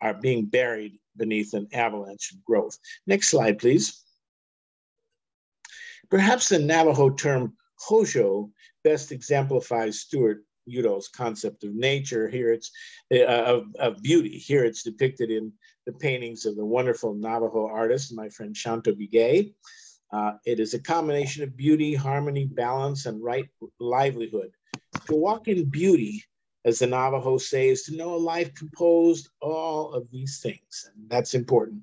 Speaker 11: are being buried beneath an avalanche of growth. Next slide, please. Perhaps the Navajo term Hojo best exemplifies Stuart Udall's concept of nature. Here it's of beauty. Here it's depicted in the paintings of the wonderful Navajo artist, my friend Shanto Bigay. It is a combination of beauty, harmony, balance, and right livelihood. To walk in beauty, as the Navajo say, is to know a life composed all of these things. And that's important.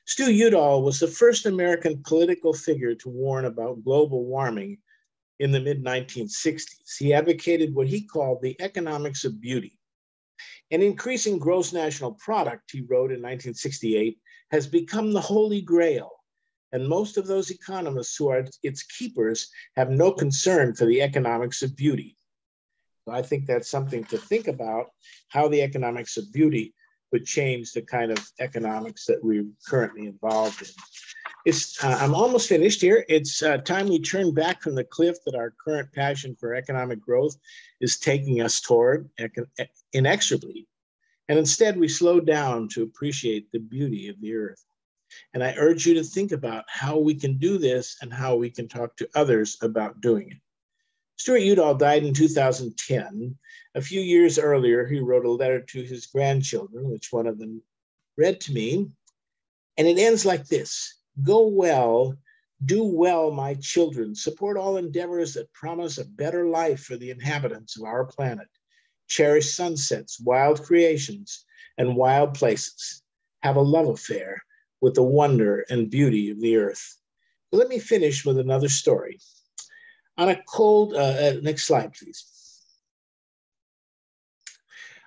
Speaker 11: Stu Udall was the first American political figure to warn about global warming in the mid-1960s. He advocated what he called the economics of beauty. An increasing gross national product, he wrote in 1968, has become the holy grail. And most of those economists who are its keepers have no concern for the economics of beauty. So I think that's something to think about, how the economics of beauty would change the kind of economics that we're currently involved in. I'm almost finished here. It's time we turn back from the cliff that our current passion for economic growth is taking us toward inexorably. And instead we slow down to appreciate the beauty of the earth. And I urge you to think about how we can do this and how we can talk to others about doing it. Stuart Udall died in 2010. A few years earlier, he wrote a letter to his grandchildren, which one of them read to me. And it ends like this: go well, do well, my children. Support all endeavors that promise a better life for the inhabitants of our planet. Cherish sunsets, wild creations, and wild places. Have a love affair with the wonder and beauty of the earth. But let me finish with another story. On a cold, next slide, please.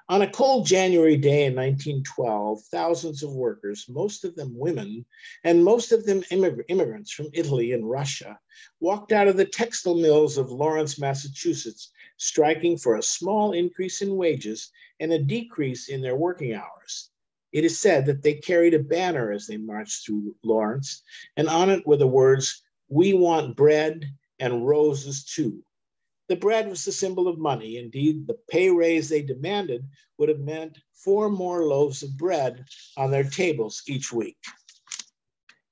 Speaker 11: On a cold January day in 1912, thousands of workers, most of them women, and most of them immigrants from Italy and Russia, walked out of the textile mills of Lawrence, Massachusetts, striking for a small increase in wages and a decrease in their working hours. It is said that they carried a banner as they marched through Lawrence, and on it were the words, "We want bread and roses too." The bread was the symbol of money. Indeed, the pay raise they demanded would have meant 4 more loaves of bread on their tables each week.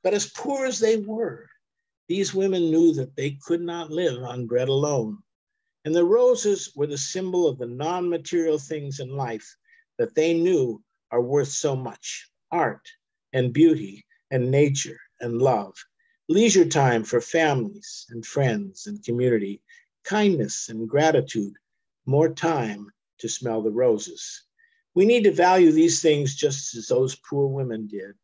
Speaker 11: But as poor as they were, these women knew that they could not live on bread alone. And the roses were the symbol of the non-material things in life that they knew are worth so much: art and beauty and nature and love, leisure time for families and friends and community, kindness and gratitude, more time to smell the roses. We need to value these things just as those poor women did.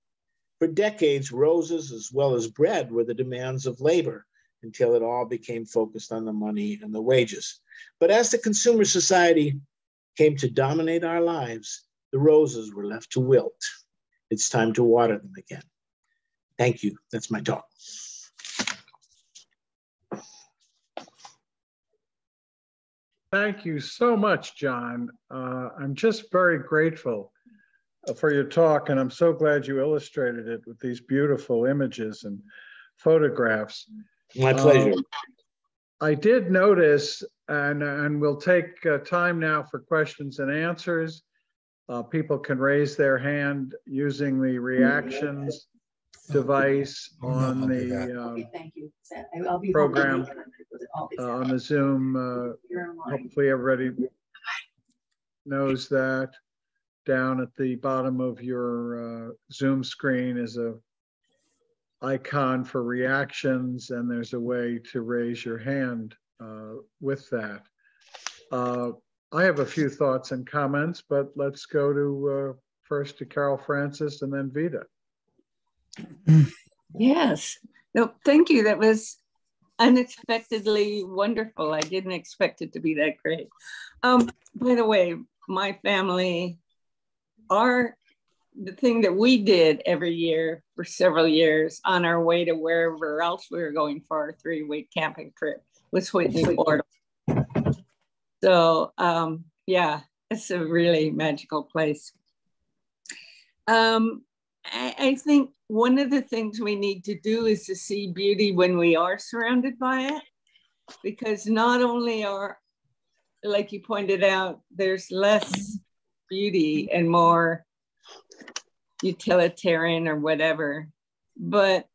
Speaker 11: For decades, roses as well as bread were the demands of labor until it all became focused on the money and the wages. But as the consumer society came to dominate our lives, the roses were left to wilt. It's time to water them again. Thank you. That's my talk.
Speaker 2: Thank you so much, John. I'm just very grateful for your talk, and I'm so glad you illustrated it with these beautiful images and photographs.
Speaker 11: My pleasure.
Speaker 2: I did notice, and we'll take time now for questions and answers. People can raise their hand using the reactions device on the program on the Zoom. Hopefully everybody knows that. Down at the bottom of your Zoom screen is a icon for reactions, and there's a way to raise your hand with that. I have a few thoughts and comments, but let's go to first to Carol Francis and then Vita.
Speaker 10: Yes. No, thank you. That was unexpectedly wonderful. I didn't expect it to be that great. By the way, my family, the thing that we did every year for several years on our way to wherever else we were going for our 3-week camping trip was Whitney, Florida. So yeah, it's a really magical place. I think one of the things we need to do is to see beauty when we are surrounded by it, because not only are, like you pointed out, there's less beauty and more utilitarian or whatever, but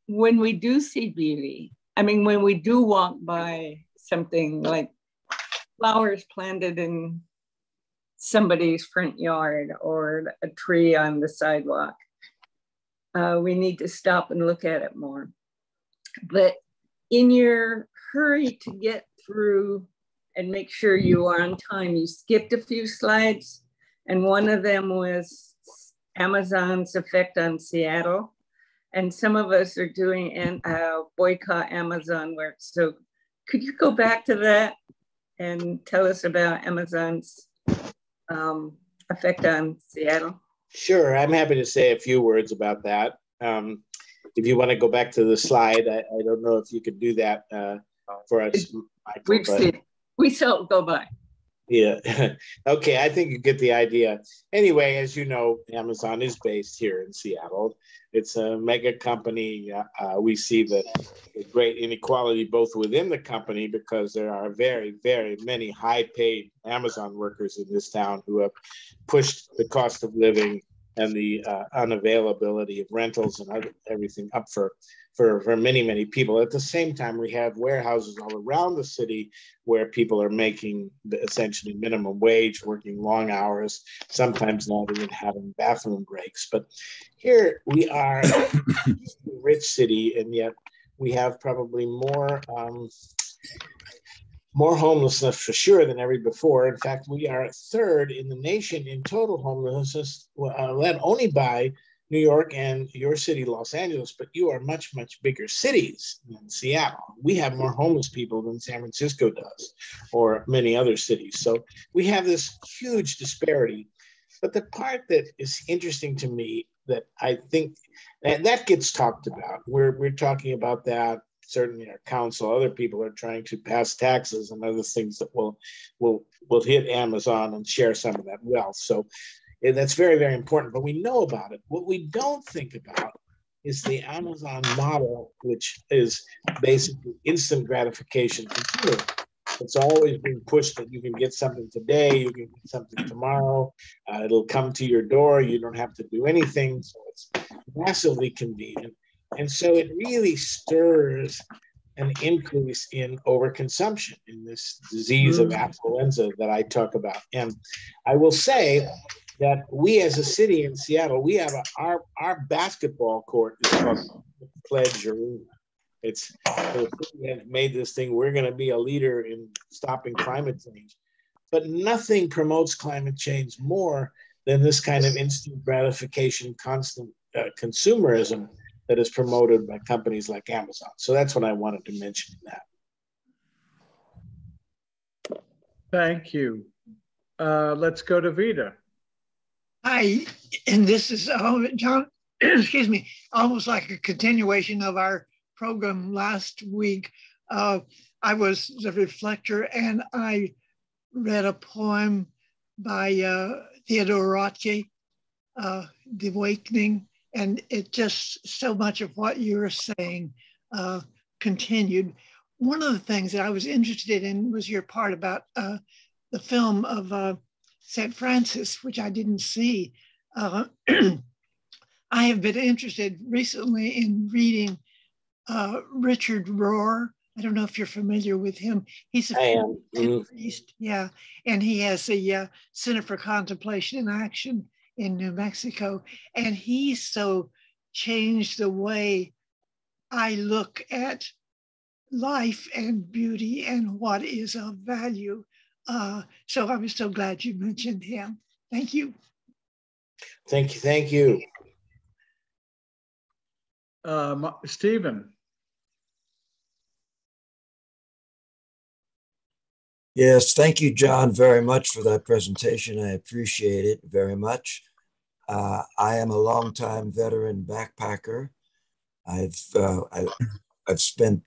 Speaker 10: when we do see beauty, I mean, when we do walk by something like flowers planted in somebody's front yard or a tree on the sidewalk, we need to stop and look at it more. But in your hurry to get through and make sure you are on time, you skipped a few slides, and one of them was Amazon's effect on Seattle. And some of us are doing boycott Amazon work. So could you go back to that and tell us about Amazon's effect on Seattle?
Speaker 11: Sure, I'm happy to say a few words about that. If you want to go back to the slide, I don't know if you could do that for us, Michael.
Speaker 10: We saw it go by.
Speaker 11: Yeah. Okay, I think you get the idea. Anyway, as you know, Amazon is based here in Seattle. It's a mega company. We see the great inequality both within the company, because there are very, very many high-paid Amazon workers in this town who have pushed the cost of living and the unavailability of rentals and everything up for many, many people. At the same time, we have warehouses all around the city where people are making essentially minimum wage, working long hours, sometimes not even having bathroom breaks. But here we are, a rich city, and yet we have probably more homelessness for sure than ever before. In fact, we are third in the nation in total homelessness, led only by New York and your city, Los Angeles, but you are much, much bigger cities than Seattle. We have more homeless people than San Francisco does, or many other cities. So we have this huge disparity. But the part that is interesting to me that I think, and that gets talked about, we're talking about that. Certainly our council, other people are trying to pass taxes and other things that will hit Amazon and share some of that wealth. So That's very, very important, but we know about it. What we don't think about is the Amazon model, which is basically instant gratification consumer. It's always being pushed that you can get something today, you can get something tomorrow, it'll come to your door, you don't have to do anything. So it's massively convenient. And so it really stirs an increase in overconsumption in this disease of affluenza that I talk about. And I will say that we as a city in Seattle, we have our basketball court is called Pledge Arena. It's the city has made this thing. We're going to be a leader in stopping climate change, but nothing promotes climate change more than this kind of instant gratification, constant consumerism that is promoted by companies like Amazon. So that's what I wanted to mention in that.
Speaker 2: Thank you. Let's go to Vida.
Speaker 12: Hi, and this is John, excuse me, almost like a continuation of our program last week. I was the reflector and I read a poem by Theodore Rothke, The Awakening, and it just so much of what you were saying continued. One of the things that I was interested in was your part about the film of St. Francis, which I didn't see. I have been interested recently in reading Richard Rohr. I don't know if you're familiar with him. He's a priest, yeah, and he has a Center for Contemplation and Action in New Mexico, and he so changed the way I look at life and beauty and what is of value. So I was so glad you mentioned him. Thank you.
Speaker 11: Thank you. Thank you.
Speaker 2: Stephen.
Speaker 4: Yes, thank you, John, very much for that presentation. I appreciate it very much. I am a longtime veteran backpacker. I've spent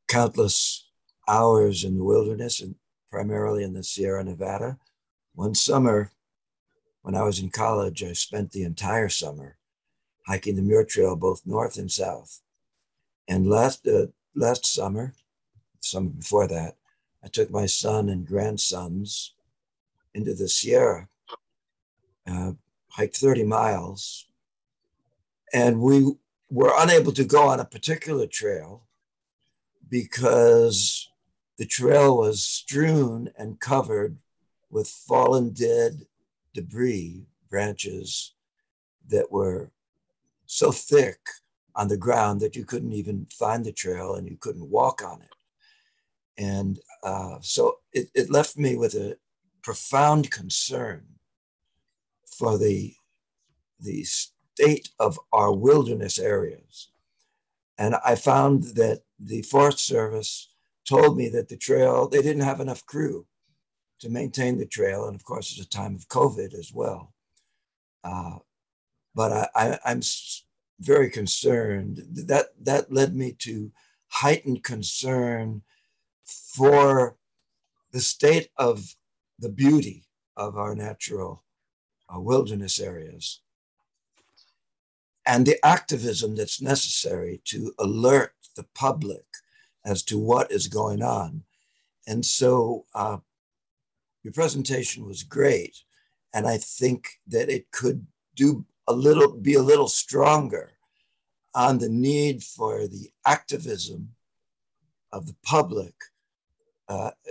Speaker 4: countless hours in the wilderness and primarily in the Sierra Nevada. One summer, when I was in college, I spent the entire summer hiking the Muir Trail, both north and south. And last summer before that, I took my son and grandsons into the Sierra, hiked 30 miles, and we were unable to go on a particular trail because the trail was strewn and covered with fallen dead debris, branches that were so thick on the ground that you couldn't even find the trail and you couldn't walk on it. And so it left me with a profound concern for the state of our wilderness areas. And I found that the Forest Service told me that the trail, they didn't have enough crew to maintain the trail. And of course, it's a time of COVID as well. But I'm very concerned. That led me to heightened concern for the state of the beauty of our natural wilderness areas and the activism that's necessary to alert the public as to what is going on. And so your presentation was great. And I think that it could be a little stronger on the need for the activism of the public,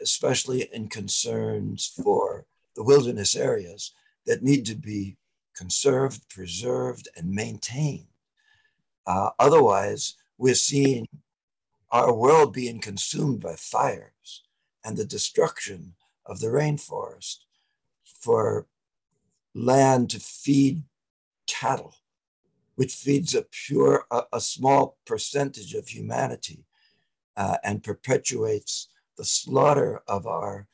Speaker 4: especially in concerns for the wilderness areas that need to be conserved, preserved, and maintained. Otherwise, we're seeing our world being consumed by fires and the destruction of the rainforest for land to feed cattle, which feeds a small percentage of humanity and perpetuates the slaughter of our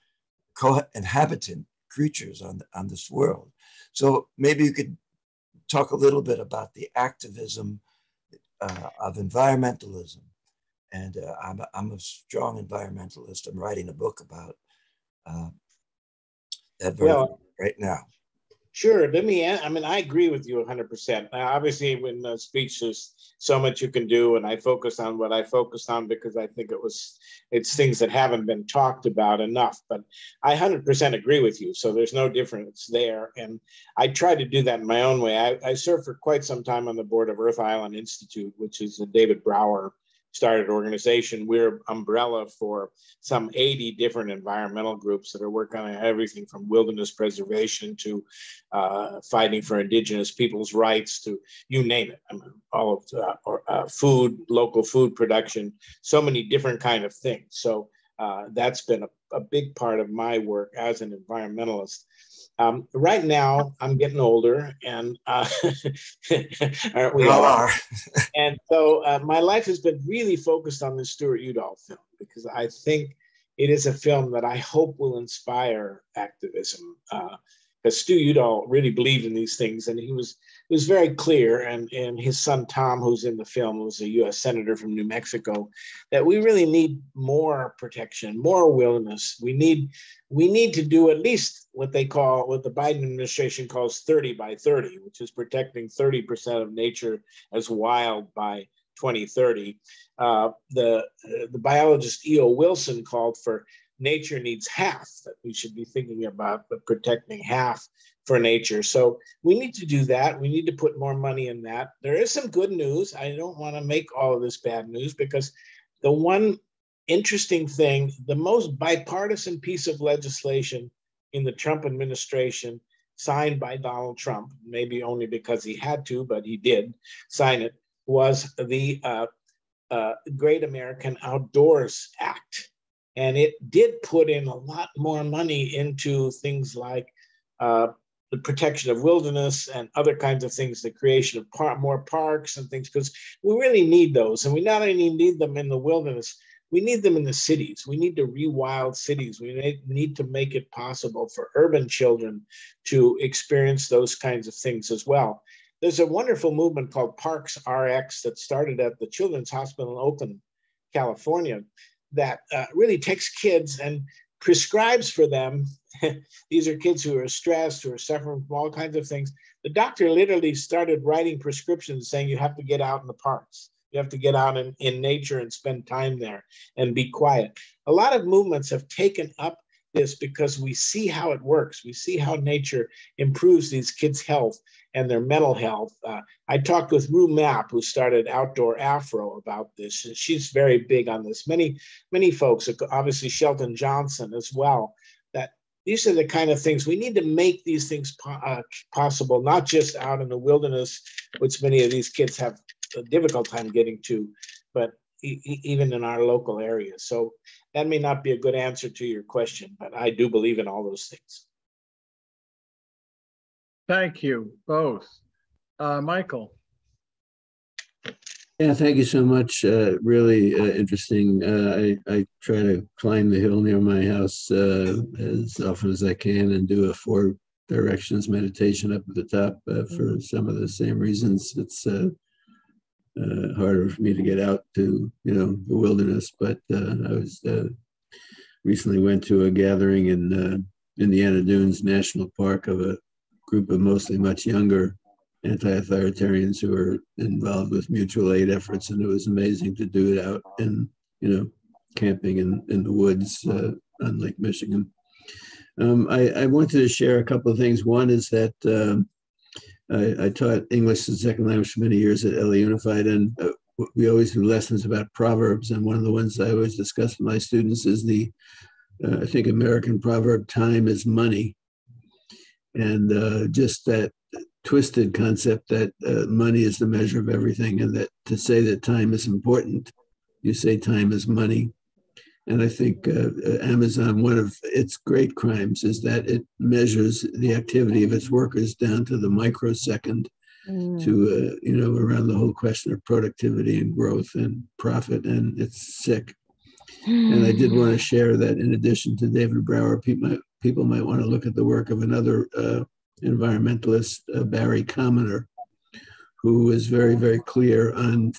Speaker 4: co-inhabitant creatures on this world. So maybe you could talk a little bit about the activism of environmentalism. And I'm a strong environmentalist. I'm writing a book about that right now.
Speaker 11: Sure. I mean, I agree with you 100%. Now, obviously, in a speech, there's so much you can do. And I focused on what I focused on because I think it's things that haven't been talked about enough. But I 100% agree with you. So there's no difference there. And I try to do that in my own way. I served for quite some time on the board of Earth Island Institute, which is a David Brower started organization. We're umbrella for some 80 different environmental groups that are working on everything from wilderness preservation to fighting for indigenous people's rights to you name it. I mean, all of food, local food production, so many different kind of things. So that's been a big part of my work as an environmentalist. Right now, I'm getting older, and aren't we all?
Speaker 4: are.
Speaker 11: And so my life has been really focused on the Stuart Udall film because I think it is a film that I hope will inspire activism. Because Stu Udall really believed in these things, and he was very clear. And his son Tom, who's in the film, was a U.S. senator from New Mexico, that we really need more protection, more wilderness. We need to do at least what the Biden administration calls 30 by 30, which is protecting 30% of nature as wild by 2030. The biologist E.O. Wilson called for nature needs half, that we should be thinking about protecting half for nature. So we need to do that. We need to put more money in that. There is some good news. I don't want to make all of this bad news because the one interesting thing, the most bipartisan piece of legislation in the Trump administration signed by Donald Trump, maybe only because he had to, but he did sign it, was the Great American Outdoors Act. And it did put in a lot more money into things like the protection of wilderness and other kinds of things, the creation of more parks and things, because we really need those. And we not only need them in the wilderness, we need them in the cities. We need to rewild cities. We need to make it possible for urban children to experience those kinds of things as well. There's a wonderful movement called Parks RX that started at the Children's Hospital in Oakland, California, that really takes kids and prescribes for them. These are kids who are stressed, who are suffering from all kinds of things. The doctor literally started writing prescriptions saying you have to get out in the parks. You have to get out in nature and spend time there and be quiet. A lot of movements have taken up this because we see how it works. We see how nature improves these kids' health and their mental health. I talked with Rue Mapp, who started Outdoor Afro, about this. She's very big on this. Many folks, obviously Shelton Johnson as well, that these are the kind of things, we need to make these things possible, not just out in the wilderness, which many of these kids have a difficult time getting to, but even in our local areas. So that may not be a good answer to your question, but I do believe in all those things.
Speaker 2: Thank you both. Michael.
Speaker 7: Yeah, thank you so much. Really interesting. I try to climb the hill near my house as often as I can and do a 4 directions meditation up at the top for some of the same reasons. It's harder for me to get out to, the wilderness, but I was recently went to a gathering in Indiana Dunes National Park of a group of mostly much younger anti-authoritarians who are involved with mutual aid efforts, and it was amazing to do it out in, camping in the woods on Lake Michigan. I wanted to share a couple of things. One is that I taught English as a second language for many years at LA Unified, and we always do lessons about proverbs. And one of the ones I always discuss with my students is the, I think, American proverb, time is money. And just that twisted concept that money is the measure of everything, and that to say that time is important, you say time is money. And I think Amazon, one of its great crimes is that it measures the activity of its workers down to the microsecond to, around the whole question of productivity and growth and profit, and it's sick. And I did want to share that in addition to David Brower, people might want to look at the work of another environmentalist, Barry Commoner, who is very, very clear on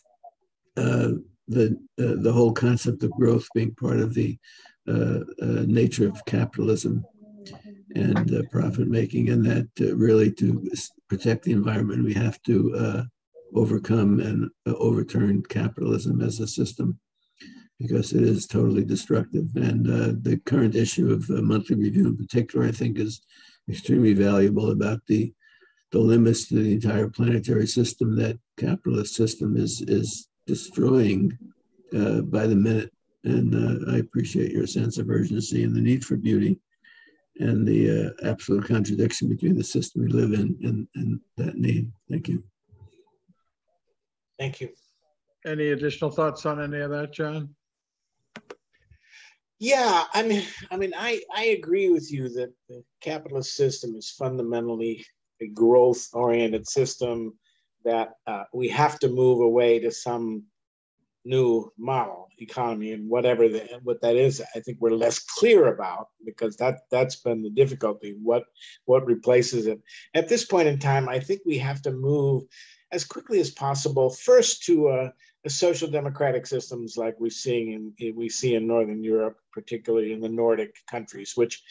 Speaker 7: the whole concept of growth being part of the nature of capitalism. and profit making, and that really to protect the environment, we have to overcome and overturn capitalism as a system, because it is totally destructive. And the current issue of monthly review in particular, I think, is extremely valuable about the limits to the entire planetary system that capitalist system is destroying by the minute. And I appreciate your sense of urgency and the need for beauty and the absolute contradiction between the system we live in and that need. Thank you.
Speaker 11: Thank you.
Speaker 2: Any additional thoughts on any of that, John?
Speaker 11: Yeah, I mean, I agree with you that the capitalist system is fundamentally a growth-oriented system, that we have to move away to some new model economy, and what that is, I think we're less clear about, because that's been the difficulty. What replaces it? At this point in time, I think we have to move as quickly as possible first to a social democratic systems like we see in Northern Europe, particularly in the Nordic countries, which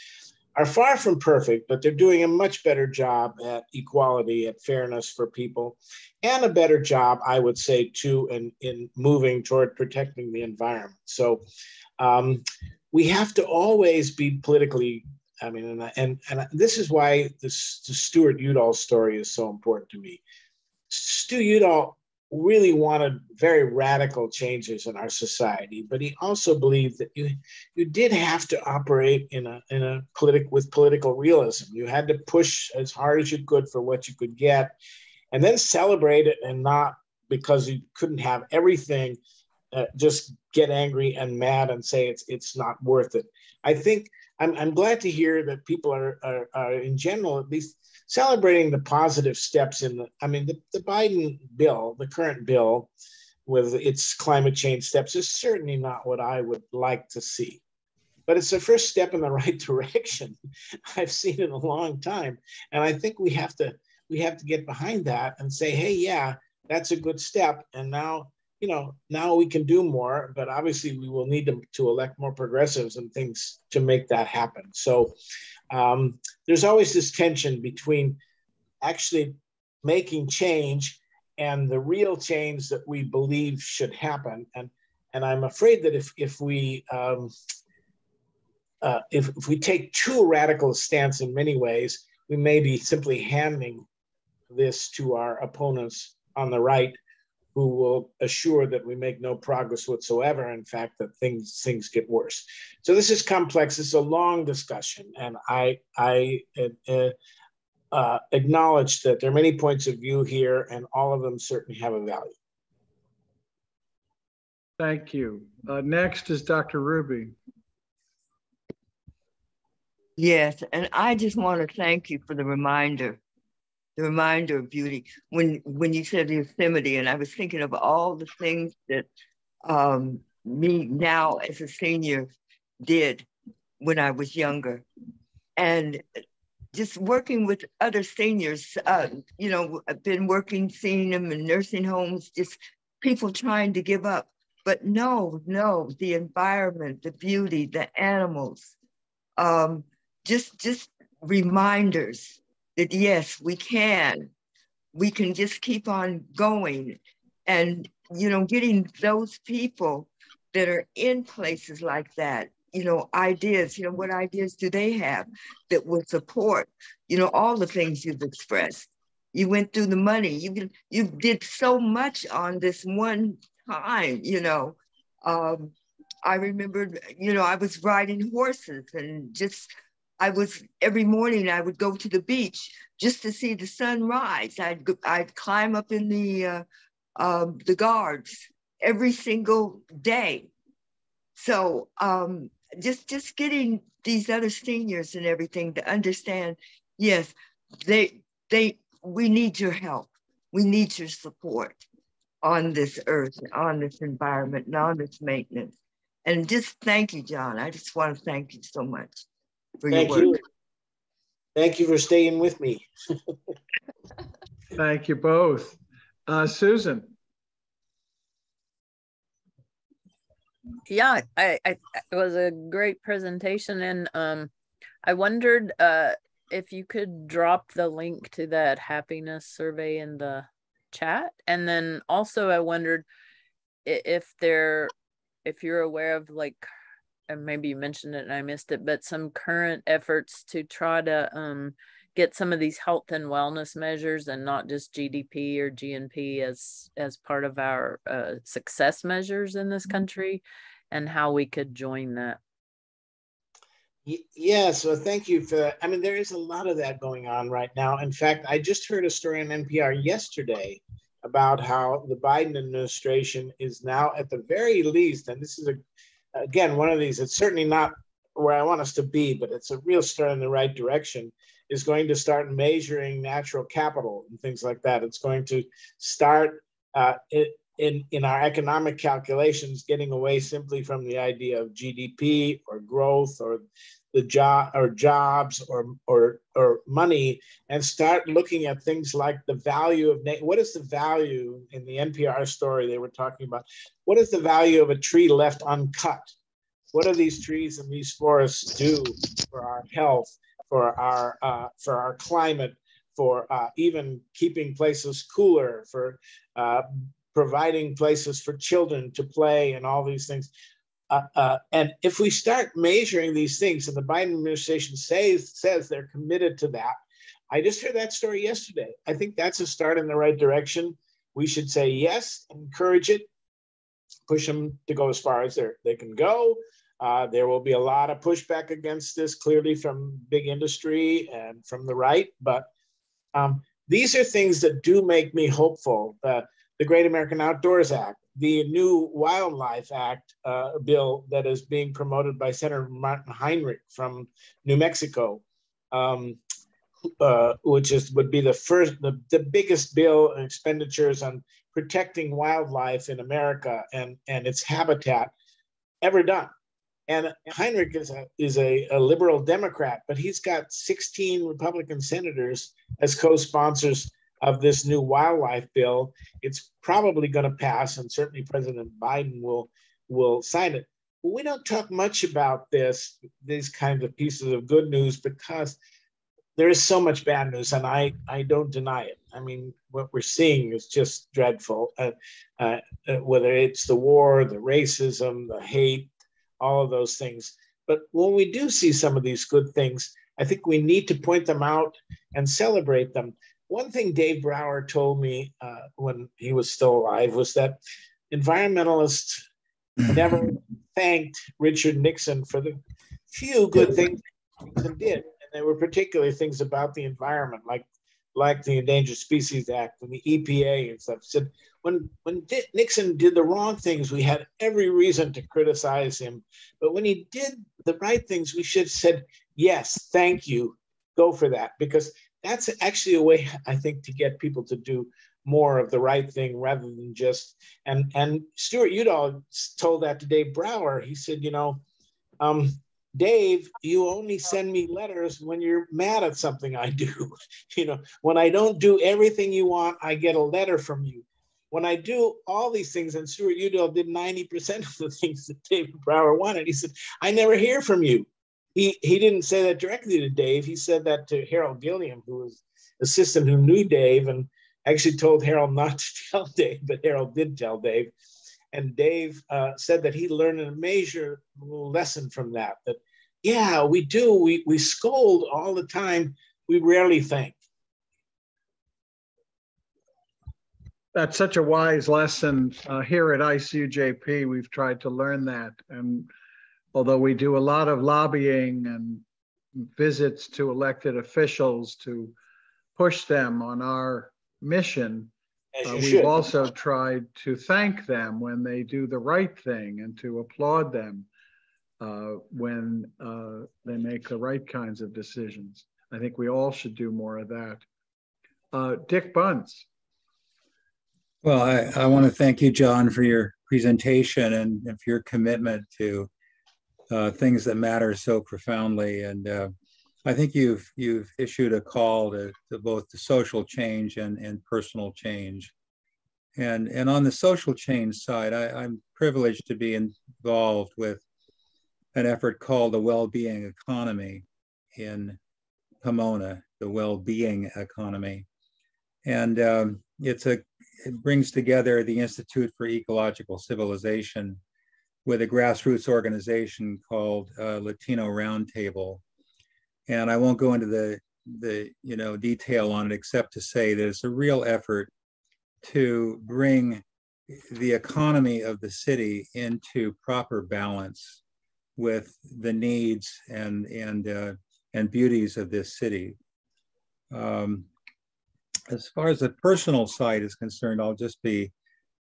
Speaker 11: are far from perfect, but they're doing a much better job at equality, at fairness for people, and a better job, I would say, too, in moving toward protecting the environment. So we have to always be politically, I mean, and this is why the Stuart Udall story is so important to me. Stu Udall really wanted very radical changes in our society, but he also believed that you did have to operate with political realism. You had to push as hard as you could for what you could get, and then celebrate it, and not, because you couldn't have everything, just get angry and mad and say it's not worth it. I think I'm glad to hear that people are in general at least celebrating the positive steps in the Biden bill, the current bill with its climate change steps, is certainly not what I would like to see. But it's the first step in the right direction I've seen in a long time. And I think we have to get behind that and say, hey, yeah, that's a good step. And now we can do more, but obviously we will need to elect more progressives and things to make that happen. So there's always this tension between actually making change and the real change that we believe should happen. And I'm afraid that if we take too radical a stance in many ways, we may be simply handing this to our opponents on the right, who will assure that we make no progress whatsoever. In fact, that things get worse. So this is complex. It's a long discussion, and I acknowledge that there are many points of view here, and all of them certainly have a value.
Speaker 2: Thank you. Next is Dr. Ruby.
Speaker 9: Yes, and I just want to thank you for the reminder of beauty. When you said Yosemite, and I was thinking of all the things that me now as a senior did when I was younger. And just working with other seniors, I've been seeing them in nursing homes, just people trying to give up. But no, the environment, the beauty, the animals, just reminders that yes, we can just keep on going. And, getting those people that are in places like that, ideas, what ideas do they have that will support, all the things you've expressed. You went through the money, you did so much on this one time, I remember, I was riding horses, and every morning I would go to the beach just to see the sun rise. I'd climb up in the guards every single day. So just getting these other seniors and everything to understand, yes, we need your help. We need your support on this earth, on this environment, and on this maintenance. And just thank you, John. I just want to thank you so much for your work.
Speaker 11: Thank you for staying with me.
Speaker 2: Thank you both. Susan.
Speaker 8: Yeah, it was a great presentation, and I wondered if you could drop the link to that happiness survey in the chat. And then also I wondered if you're aware of, like, and maybe you mentioned it and I missed it, but some current efforts to try to get some of these health and wellness measures and not just GDP or GNP as part of our success measures in this country, and how we could join that.
Speaker 11: Yeah, so thank you for that. I mean, there is a lot of that going on right now. In fact, I just heard a story on NPR yesterday about how the Biden administration is now, at the very least, and this is again one of these, it's certainly not where I want us to be, but it's a real start in the right direction, is going to start measuring natural capital and things like that. It's going to start in our economic calculations, getting away simply from the idea of GDP or growth or the jobs or money, and start looking at things like the value of what is the value. In the NPR story they were talking about, what is the value of a tree left uncut? What do these trees and these forests do for our health, for our climate, for even keeping places cooler, for providing places for children to play and all these things. And if we start measuring these things, and the Biden administration says they're committed to that, I just heard that story yesterday. I think that's a start in the right direction. We should say yes, encourage it, push them to go as far as they can go. There will be a lot of pushback against this, clearly from big industry and from the right. But these are things that do make me hopeful. The Great American Outdoors Act, the new Wildlife Act bill that is being promoted by Senator Martin Heinrich from New Mexico, which would be the biggest bill in expenditures on protecting wildlife in America and its habitat ever done. And Heinrich is a liberal Democrat, but he's got 16 Republican senators as co-sponsors of this new wildlife bill. It's probably going to pass, and certainly President Biden will sign it. But we don't talk much about these kinds of pieces of good news, because there is so much bad news, and I don't deny it. I mean, what we're seeing is just dreadful, whether it's the war, the racism, the hate, all of those things. But when we do see some of these good things, I think we need to point them out and celebrate them. One thing Dave Brower told me when he was still alive was that environmentalists never thanked Richard Nixon for the few good things Nixon did. And there were particularly things about the environment, like the Endangered Species Act and the EPA and stuff. Said when Nixon did the wrong things, we had every reason to criticize him. But when he did the right things, we should have said, yes, thank you, go for that. Because that's actually a way, I think, to get people to do more of the right thing rather than just, and Stuart Udall told that to Dave Brower. He said, Dave, you only send me letters when you're mad at something I do. When I don't do everything you want, I get a letter from you. When I do all these things, and Stuart Udall did 90% of the things that Dave Brower wanted, he said, I never hear from you. He didn't say that directly to Dave. He said that to Harold Gilliam, who was assistant who knew Dave and actually told Harold not to tell Dave, but Harold did tell Dave. And Dave said that he learned a major lesson from that, yeah, we do. We scold all the time. We rarely thank.
Speaker 2: That's such a wise lesson. Here at ICUJP, we've tried to learn that. And although we do a lot of lobbying and visits to elected officials to push them on our mission, we've also tried to thank them when they do the right thing and to applaud them when they make the right kinds of decisions. I think we all should do more of that. Dick Bunce.
Speaker 13: Well, I want to thank you, John, for your presentation and for your commitment to things that matter so profoundly. And I think you've issued a call to both the social change and personal change. And on the social change side, I'm privileged to be involved with an effort called the Wellbeing Economy. in Pomona, the well-being economy. And it brings together the Institute for Ecological Civilization with a grassroots organization called Latino Roundtable. And I won't go into the detail on it, except to say that it's a real effort to bring the economy of the city into proper balance with the needs and beauties of this city. As far as the personal side is concerned, I'll just be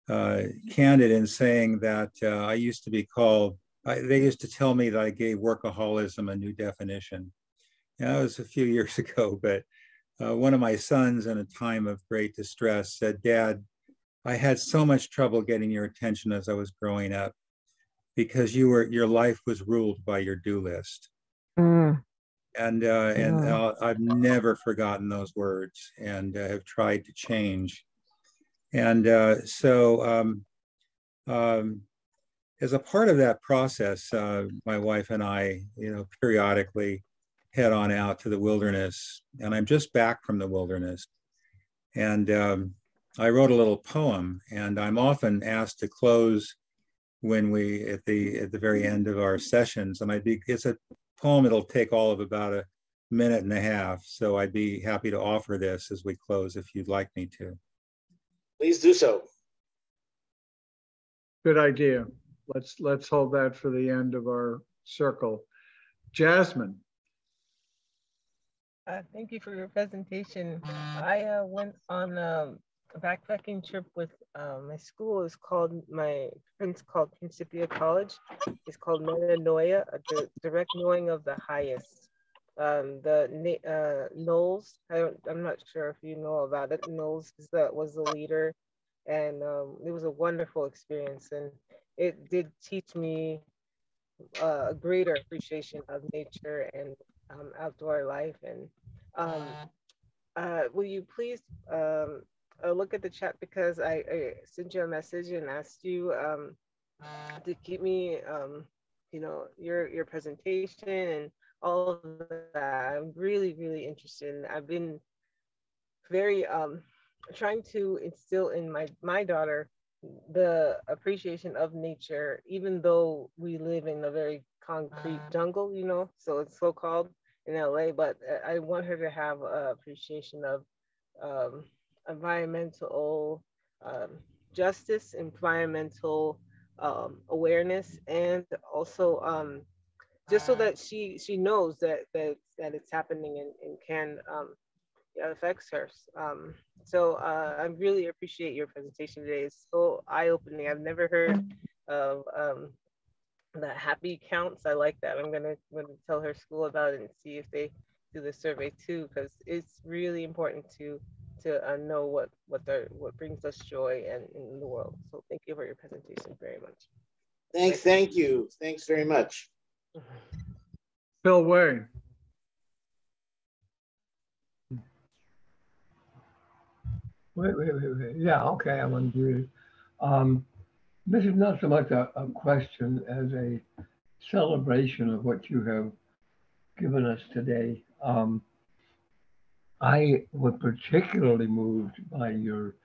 Speaker 13: candid in saying that I used to be called, they used to tell me that I gave workaholism a new definition. That was a few years ago, but one of my sons in a time of great distress said, "Dad, I had so much trouble getting your attention as I was growing up because your life was ruled by your do list." And I've never forgotten those words, and have tried to change. And so as a part of that process, my wife and I, periodically head on out to the wilderness, and I'm just back from the wilderness. And I wrote a little poem, and I'm often asked to close when we at the very end of our sessions, and it's a poem. It'll take all of about a minute and a half, so I'd be happy to offer this as we close if you'd like me to.
Speaker 11: Please do so.
Speaker 2: Good idea. Let's hold that for the end of our circle. Jasmine.
Speaker 14: Thank you for your presentation. I went on a backpacking trip with my school. My friends called Principia College. It's called Metanoia, a direct knowing of the highest. Knowles, I'm not sure if you know about it. Knowles was the leader, and it was a wonderful experience, and it did teach me a greater appreciation of nature and outdoor life. And will you please look at the chat, because I sent you a message and asked you to keep me, your presentation and all of that. I'm really, really interested. And I've been very trying to instill in my daughter the appreciation of nature, even though we live in a very concrete jungle, so it's so called in LA, but I want her to have appreciation of environmental justice, environmental awareness, and also just so that she knows that it's happening and can affects her. So I really appreciate your presentation today. It's so eye-opening. I've never heard of the happy counts. I like that. I'm gonna tell her school about it and see if they do the survey too, because it's really important to know what brings us joy in the world. So thank you for your presentation very much.
Speaker 11: Thank you. Thanks very much.
Speaker 2: Phil Way.
Speaker 1: Wait. Yeah, okay, I'm unmuted. This is not so much a question as a celebration of what you have given us today. I was particularly moved by your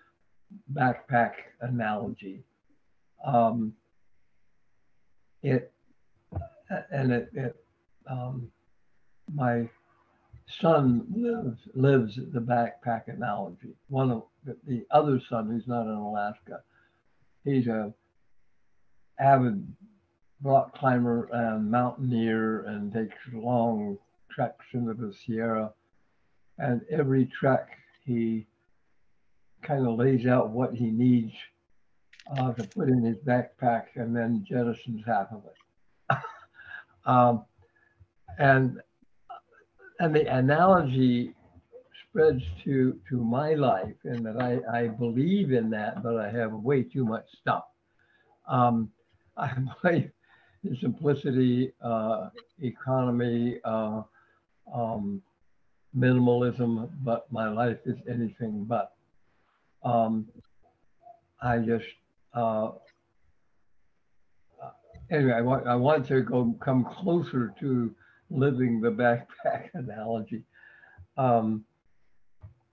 Speaker 1: backpack analogy. My son lives the backpack analogy. One of the other son, who's not in Alaska, he's a avid rock climber and mountaineer and takes long treks into the Sierra. And every trek, he kind of lays out what he needs to put in his backpack and then jettisons half of it. And the analogy spreads to my life, in that I believe in that, but I have way too much stuff. I believe in simplicity, economy, minimalism, but my life is anything but. I just, anyway, I want to come closer to living the backpack analogy. Um,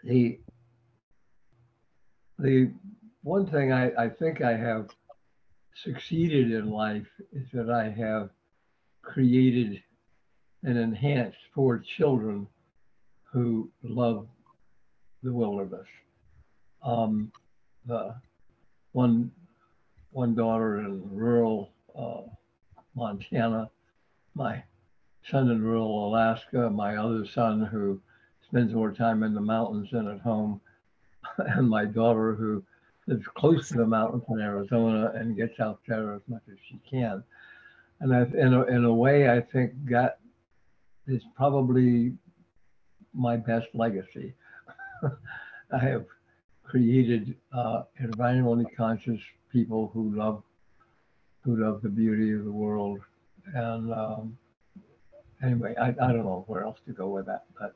Speaker 1: the the one thing I think I have succeeded in life is that I have created and enhanced for children who love the wilderness. The one daughter in rural Montana, my son in rural Alaska, my other son who spends more time in the mountains than at home, and my daughter who lives close to the mountains in Arizona and gets out there as much as she can. And in a way, I think that is probably my best legacy. I have created environmentally conscious people who love the beauty of the world. And anyway, I don't know where else to go with that, but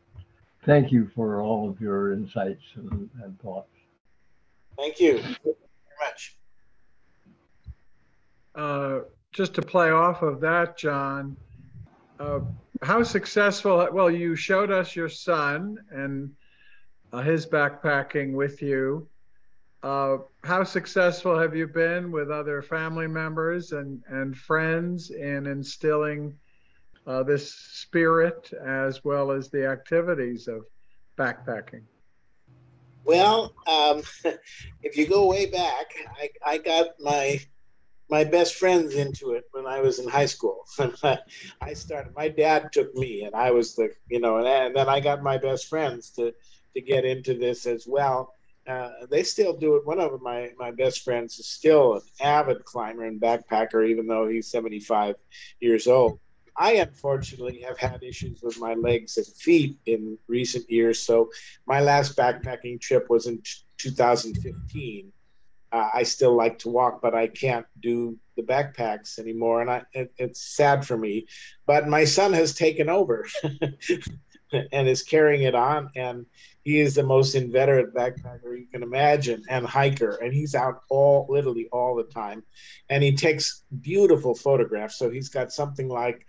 Speaker 1: thank you for all of your insights and thoughts.
Speaker 11: Thank you very much.
Speaker 2: Just to play off of that, John, how successful, well, you showed us your son and his backpacking with you. How successful have you been with other family members and friends in instilling this spirit as well as the activities of backpacking?
Speaker 11: Well, if you go way back, I got my best friends into it when I was in high school. I started, my dad took me and I was the, and then I got my best friends to get into this as well. They still do it. One of my best friends is still an avid climber and backpacker, even though he's 75 years old. I unfortunately have had issues with my legs and feet in recent years. So my last backpacking trip was in 2015. I still like to walk, but I can't do the backpacks anymore. And it's sad for me. But my son has taken over and is carrying it on. And he is the most inveterate backpacker you can imagine and hiker. And he's out literally all the time. And he takes beautiful photographs. So he's got something like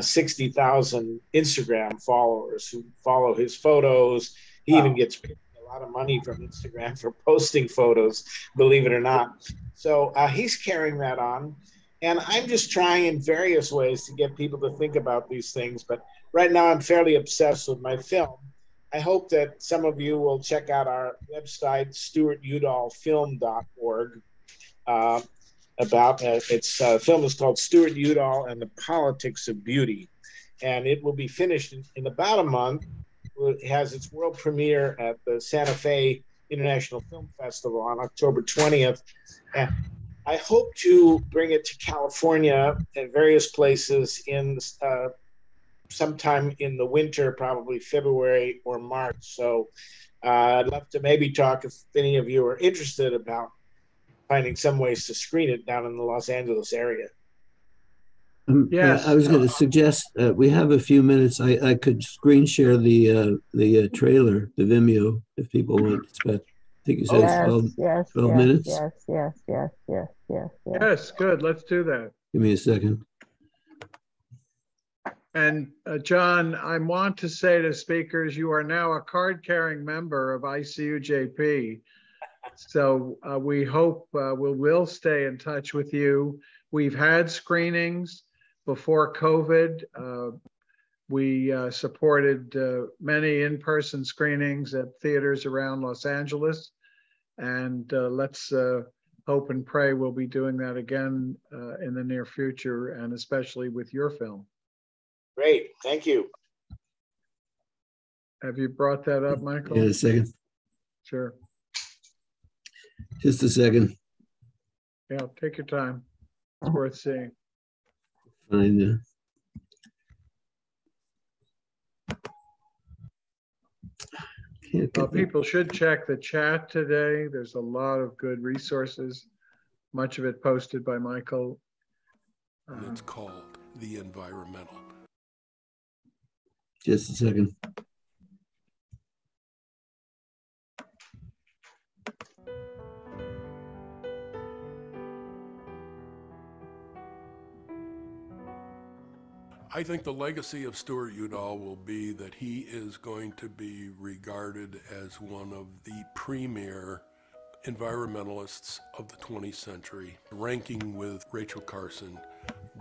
Speaker 11: 60,000 Instagram followers who follow his photos. He even gets paid a lot of money from Instagram for posting photos, believe it or not. So he's carrying that on. And I'm just trying in various ways to get people to think about these things. But right now I'm fairly obsessed with my film. I hope that some of you will check out our website, stuartudallfilm.org. Its film is called Stuart Udall and the Politics of Beauty. And it will be finished in about a month. It has its world premiere at the Santa Fe International Film Festival on October 20th. And I hope to bring it to California and various places in sometime in the winter, probably February or March. So I'd love to maybe talk, if any of you are interested, about finding some ways to screen it down in the Los Angeles area.
Speaker 2: Yes.
Speaker 7: I was going to suggest we have a few minutes. I could screen share the trailer, the Vimeo, if people want. It's about, I think you said 12 minutes.
Speaker 2: Yes, good. Let's do that.
Speaker 7: Give me a second.
Speaker 2: And John, I want to say to speakers, you are now a card-carrying member of ICUJP. So we hope we'll stay in touch with you. We've had screenings before COVID. We supported many in-person screenings at theaters around Los Angeles. And let's hope and pray we'll be doing that again in the near future, and especially with your film.
Speaker 11: Great, thank you.
Speaker 2: Have you brought that up, Michael?
Speaker 7: Yeah, a second.
Speaker 2: Sure.
Speaker 7: Just a second.
Speaker 2: Yeah, take your time. It's worth seeing.
Speaker 7: Find
Speaker 2: people should check the chat today. There's a lot of good resources, much of it posted by Michael.
Speaker 15: It's called The Environmental.
Speaker 7: Just a second.
Speaker 15: I think the legacy of Stuart Udall will be that he is going to be regarded as one of the premier environmentalists of the 20th century, ranking with Rachel Carson,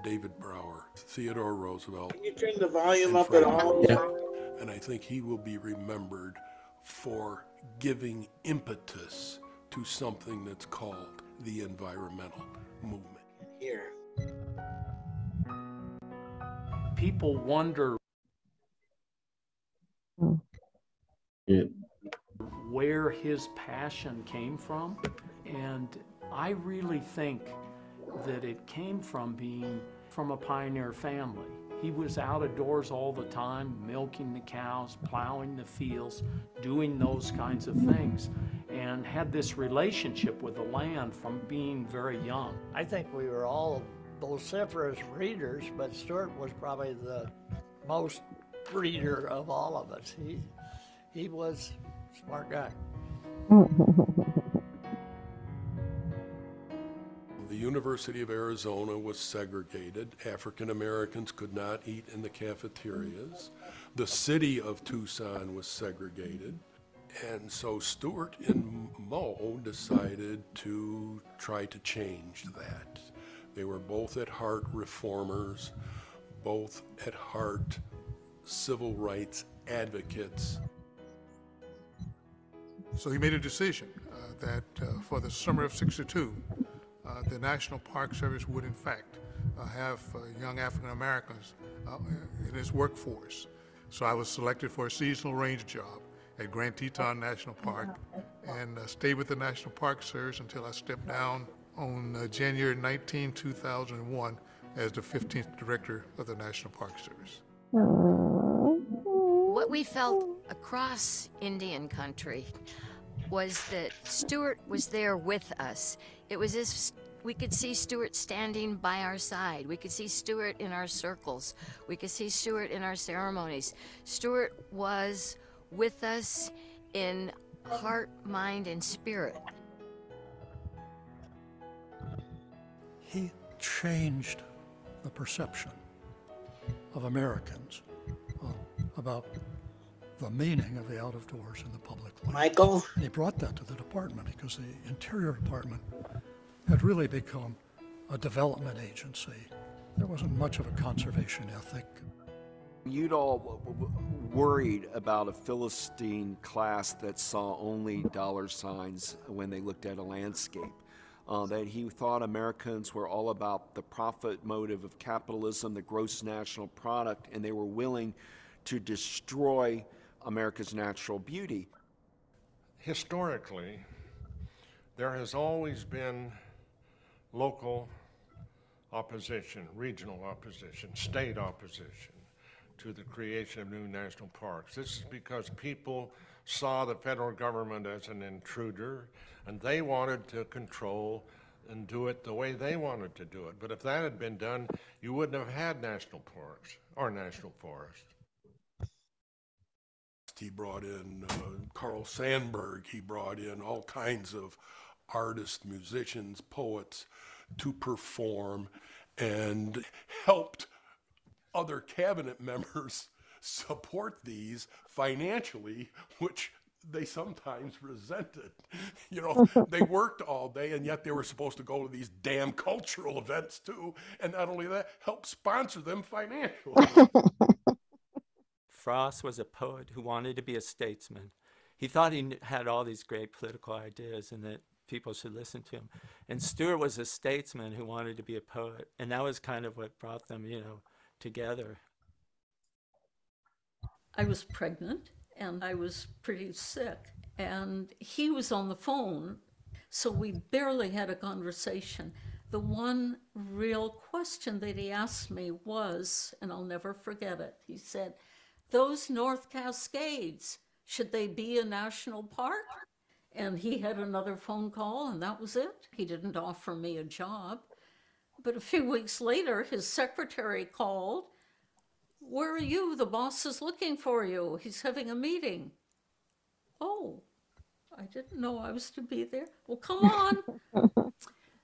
Speaker 15: David Brower, Theodore Roosevelt.
Speaker 11: Can you turn the volume
Speaker 15: and
Speaker 11: up at
Speaker 15: Franklin
Speaker 11: all?
Speaker 15: Roosevelt. And I think he will be remembered for giving impetus to something that's called the environmental movement.
Speaker 11: Here.
Speaker 16: People wonder
Speaker 7: Yeah.
Speaker 16: where his passion came from, and I really think that it came from being from a pioneer family. He was out of doors all the time, milking the cows, plowing the fields, doing those kinds of things, and had this relationship with the land from being very young.
Speaker 17: I think we were all vociferous readers, but Stuart was probably the most reader of all of us. He was a smart guy.
Speaker 15: The University of Arizona was segregated. African Americans could not eat in the cafeterias. The city of Tucson was segregated. And so Stuart and Mo decided to try to change that. They were both at heart reformers, both at heart civil rights advocates.
Speaker 18: So he made a decision that for the summer of '62, the National Park Service would in fact have young African Americans in its workforce. So I was selected for a seasonal ranger job at Grand Teton National Park and stayed with the National Park Service until I stepped down on January 19, 2001 as the 15th Director of the National Park Service.
Speaker 19: What we felt across Indian country was that Stuart was there with us. It was as we could see Stuart standing by our side. We could see Stuart in our circles. We could see Stuart in our ceremonies. Stuart was with us in heart, mind, and spirit.
Speaker 20: He changed the perception of Americans about the meaning of the out of doors in the public life.
Speaker 11: Michael?
Speaker 20: And he brought that to the department because the Interior Department had really become a development agency. There wasn't much of a conservation ethic.
Speaker 21: Udall worried about a Philistine class that saw only dollar signs when they looked at a landscape. That he thought Americans were all about the profit motive of capitalism, the gross national product, and they were willing to destroy America's natural beauty.
Speaker 22: Historically, there has always been local opposition, regional opposition, state opposition to the creation of new national parks. This is because people saw the federal government as an intruder, and they wanted to control and do it the way they wanted to do it. But if that had been done, you wouldn't have had national parks or national forests.
Speaker 15: He brought in Carl Sandburg. He brought in all kinds of artists, musicians, poets to perform and helped other cabinet members support these financially, which they sometimes resented. You know, they worked all day and yet they were supposed to go to these damn cultural events too. And not only that, help sponsor them financially.
Speaker 23: Frost was a poet who wanted to be a statesman. He thought he had all these great political ideas and that people should listen to him. And Stuart was a statesman who wanted to be a poet. And that was kind of what brought them, you know, together.
Speaker 24: I was pregnant and I was pretty sick. And he was on the phone, so we barely had a conversation. The one real question that he asked me was, and I'll never forget it, he said, "Those North Cascades, should they be a national park?" And he had another phone call and that was it. He didn't offer me a job. But a few weeks later, his secretary called. "Where are you? The boss is looking for you. He's having a meeting." Oh, I didn't know I was to be there. Well, come on.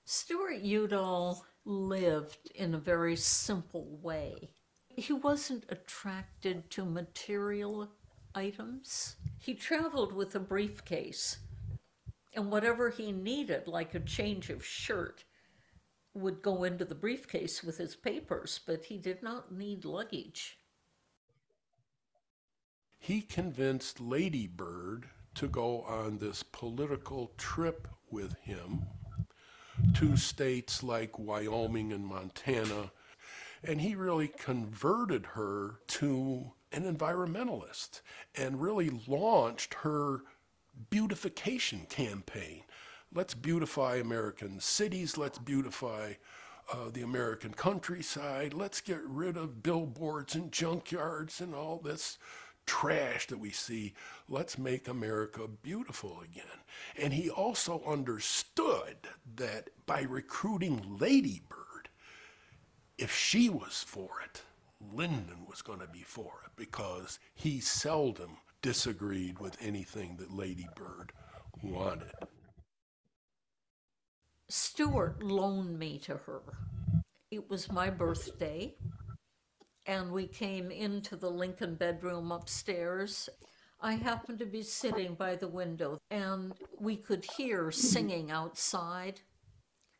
Speaker 24: Stuart Udall lived in a very simple way. He wasn't attracted to material items. He traveled with a briefcase, and whatever he needed, like a change of shirt, would go into the briefcase with his papers, but he did not need luggage.
Speaker 15: He convinced Lady Bird to go on this political trip with him to states like Wyoming and Montana, and he really converted her to an environmentalist and really launched her beautification campaign. Let's beautify American cities. Let's beautify the American countryside. Let's get rid of billboards and junkyards and all this trash that we see. Let's make America beautiful again. And he also understood that by recruiting Lady Bird, if she was for it, Lyndon was going to be for it, because he seldom disagreed with anything that Lady Bird wanted.
Speaker 24: Stuart loaned me to her. It was my birthday, and we came into the Lincoln bedroom upstairs. I happened to be sitting by the window, and we could hear singing outside.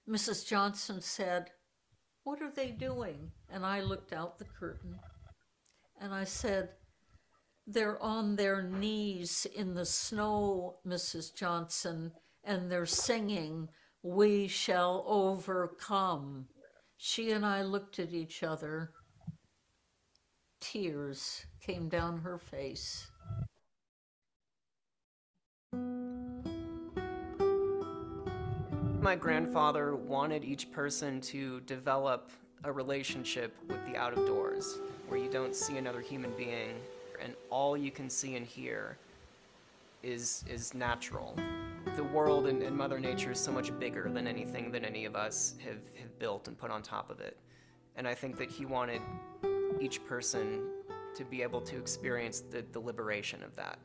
Speaker 24: Mrs. Johnson said, "What are they doing?" And I looked out the curtain, and I said, "They're on their knees in the snow, Mrs. Johnson, and they're singing, 'We shall overcome.'" She and I looked at each other. Tears came down her face.
Speaker 3: My grandfather wanted each person to develop a relationship with the out of doors, where you don't see another human being and all you can see and hear is natural. The world and Mother Nature is so much bigger than anything that any of us have built and put on top of it. And I think that he wanted each person to be able to experience the liberation of that.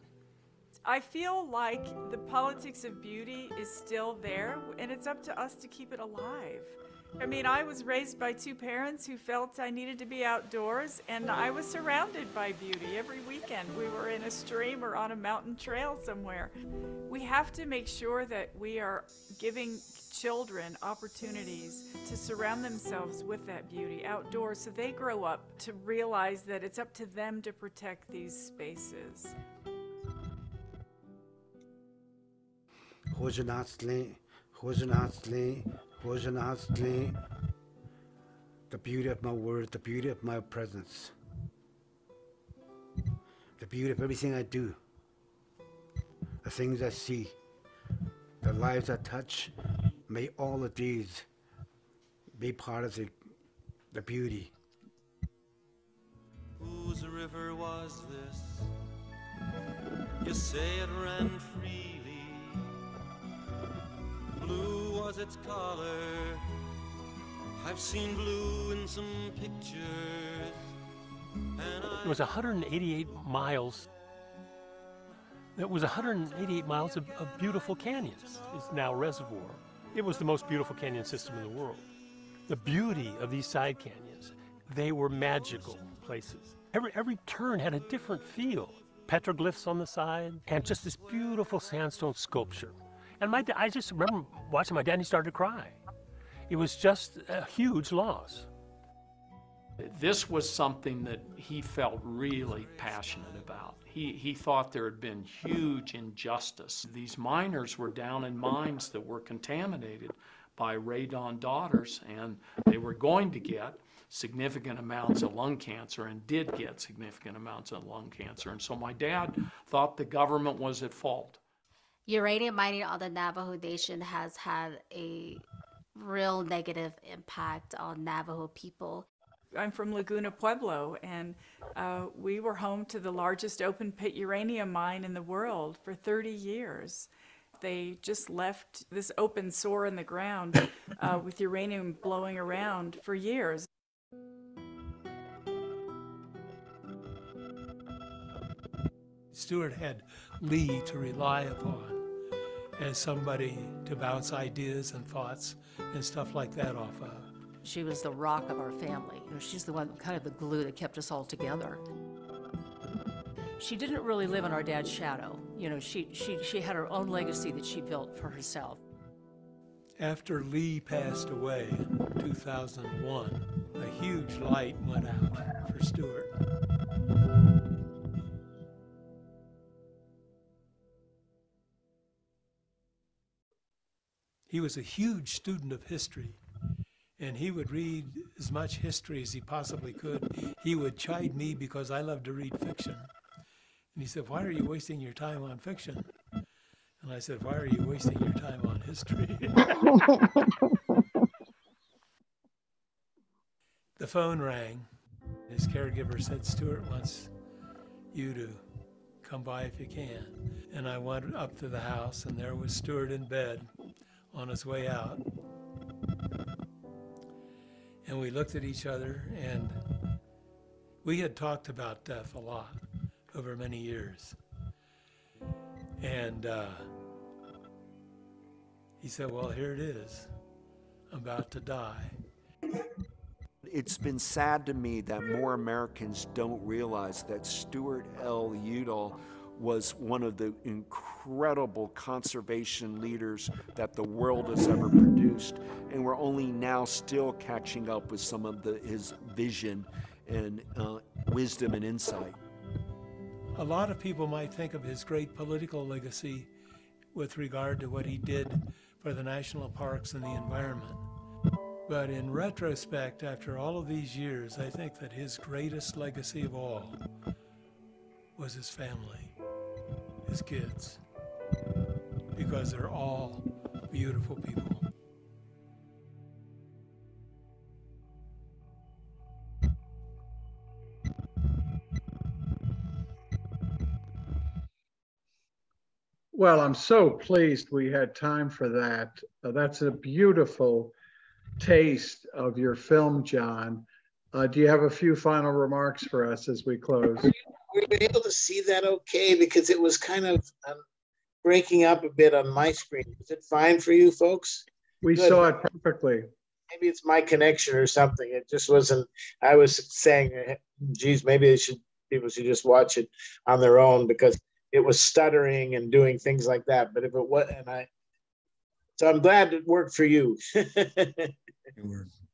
Speaker 5: I feel like the politics of beauty is still there, and it's up to us to keep it alive. I mean, I was raised by two parents who felt I needed to be outdoors, and I was surrounded by beauty every weekend. We were in a stream or on a mountain trail somewhere. We have to make sure that we are giving children opportunities to surround themselves with that beauty outdoors, so they grow up to realize that it's up to them to protect these spaces.
Speaker 6: The beauty of my words, the beauty of my presence, the beauty of everything I do, the things I see, the lives I touch. May all of these be part of the beauty.
Speaker 10: Whose river was this? You say it ran freely. Blue was its color. I've seen blue in some pictures.
Speaker 25: It was 188 miles. It was 188 miles of beautiful canyons. It's now a reservoir. It was the most beautiful canyon system in the world. The beauty of these side canyons, they were magical places. Every turn had a different feel. Petroglyphs on the side, and just this beautiful sandstone sculpture. And I just remember watching my dad, and he started to cry. It was just a huge loss.
Speaker 16: This was something that he felt really passionate about. He thought there had been huge injustice. These miners were down in mines that were contaminated by radon daughters, and they were going to get significant amounts of lung cancer, and did get significant amounts of lung cancer. And so my dad thought the government was at fault.
Speaker 26: Uranium mining on the Navajo Nation has had a real negative impact on Navajo people.
Speaker 5: I'm from Laguna Pueblo, and we were home to the largest open pit uranium mine in the world for 30 years. They just left this open sore in the ground with uranium blowing around for years.
Speaker 27: Stuart had Lee to rely upon as somebody to bounce ideas and thoughts and stuff like that off of.
Speaker 1: She was the rock of our family. You know, she's the one, kind of the glue that kept us all together. She didn't really live in our dad's shadow. You know, she had her own legacy that she built for herself.
Speaker 25: After Lee passed away in 2001, a huge light went out for Stuart. He was a huge student of history, and he would read as much history as he possibly could. He would chide me because I love to read fiction. And he said, "Why are you wasting your time on fiction?" And I said, "Why are you wasting your time on history?" The phone rang. His caregiver said, "Stuart wants you to come by if you can." And I went up to the house, and there was Stuart in bed on his way out. And we looked at each other, and we had talked about death a lot over many years. And he said, "Well, here it is. I'm about to die."
Speaker 21: It's been sad to me that more Americans don't realize that Stuart L. Udall was one of the incredible conservation leaders that the world has ever produced, and we're only now still catching up with some of his vision and wisdom and insight.
Speaker 25: A lot of people might think of his great political legacy with regard to what he did for the national parks and the environment. But in retrospect, after all of these years, I think that his greatest legacy of all was his family, his kids, because they're all beautiful people.
Speaker 2: Well, I'm so pleased we had time for that. That's a beautiful taste of your film, John. Do you have a few final remarks for us as we close?
Speaker 11: Were you able to see that okay? Because it was kind of breaking up a bit on my screen. Was it fine for you folks?
Speaker 2: We
Speaker 11: Good.
Speaker 2: saw it perfectly.
Speaker 11: Maybe it's my connection or something. It just wasn't, I was saying, geez, maybe people should just watch it on their own, because it was stuttering and doing things like that. But if it was, so I'm glad it worked for you.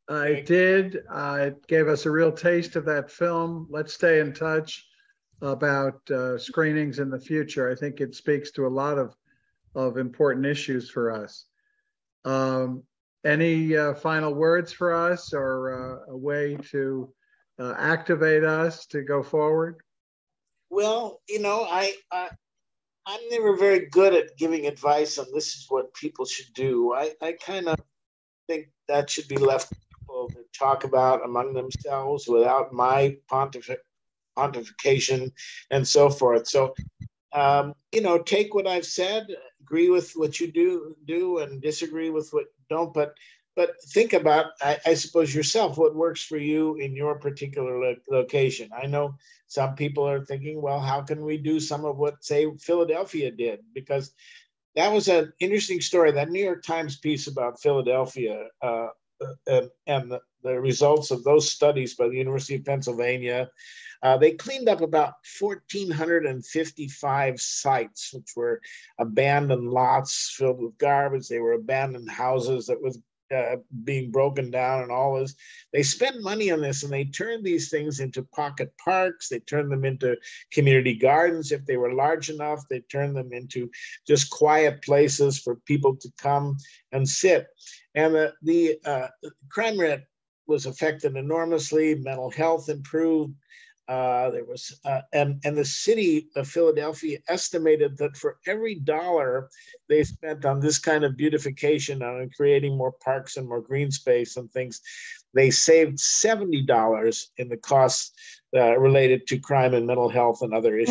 Speaker 2: It did. It gave us a real taste of that film. Let's stay in touch about screenings in the future. I think it speaks to a lot of important issues for us. Any final words for us, or a way to activate us to go forward?
Speaker 11: Well, you know, I'm never very good at giving advice on this is what people should do. I kind of think that should be left to people to talk about among themselves without my pontification and so forth. So, you know, take what I've said, agree with what you do, and disagree with what you don't. But think about, I suppose, yourself, what works for you in your particular location. I know some people are thinking, well, how can we do some of what, say, Philadelphia did? Because that was an interesting story. That New York Times piece about Philadelphia and the results of those studies by the University of Pennsylvania, they cleaned up about 1,455 sites, which were abandoned lots filled with garbage. They were abandoned houses that was being broken down and all this. They spent money on this, and they turned these things into pocket parks. They turned them into community gardens. If they were large enough, they turned them into just quiet places for people to come and sit. And the crime rate was affected enormously. Mental health improved. There was, and the city of Philadelphia estimated that for every dollar they spent on this kind of beautification, on creating more parks and more green space and things, they saved $70 in the costs related to crime and mental health and other issues.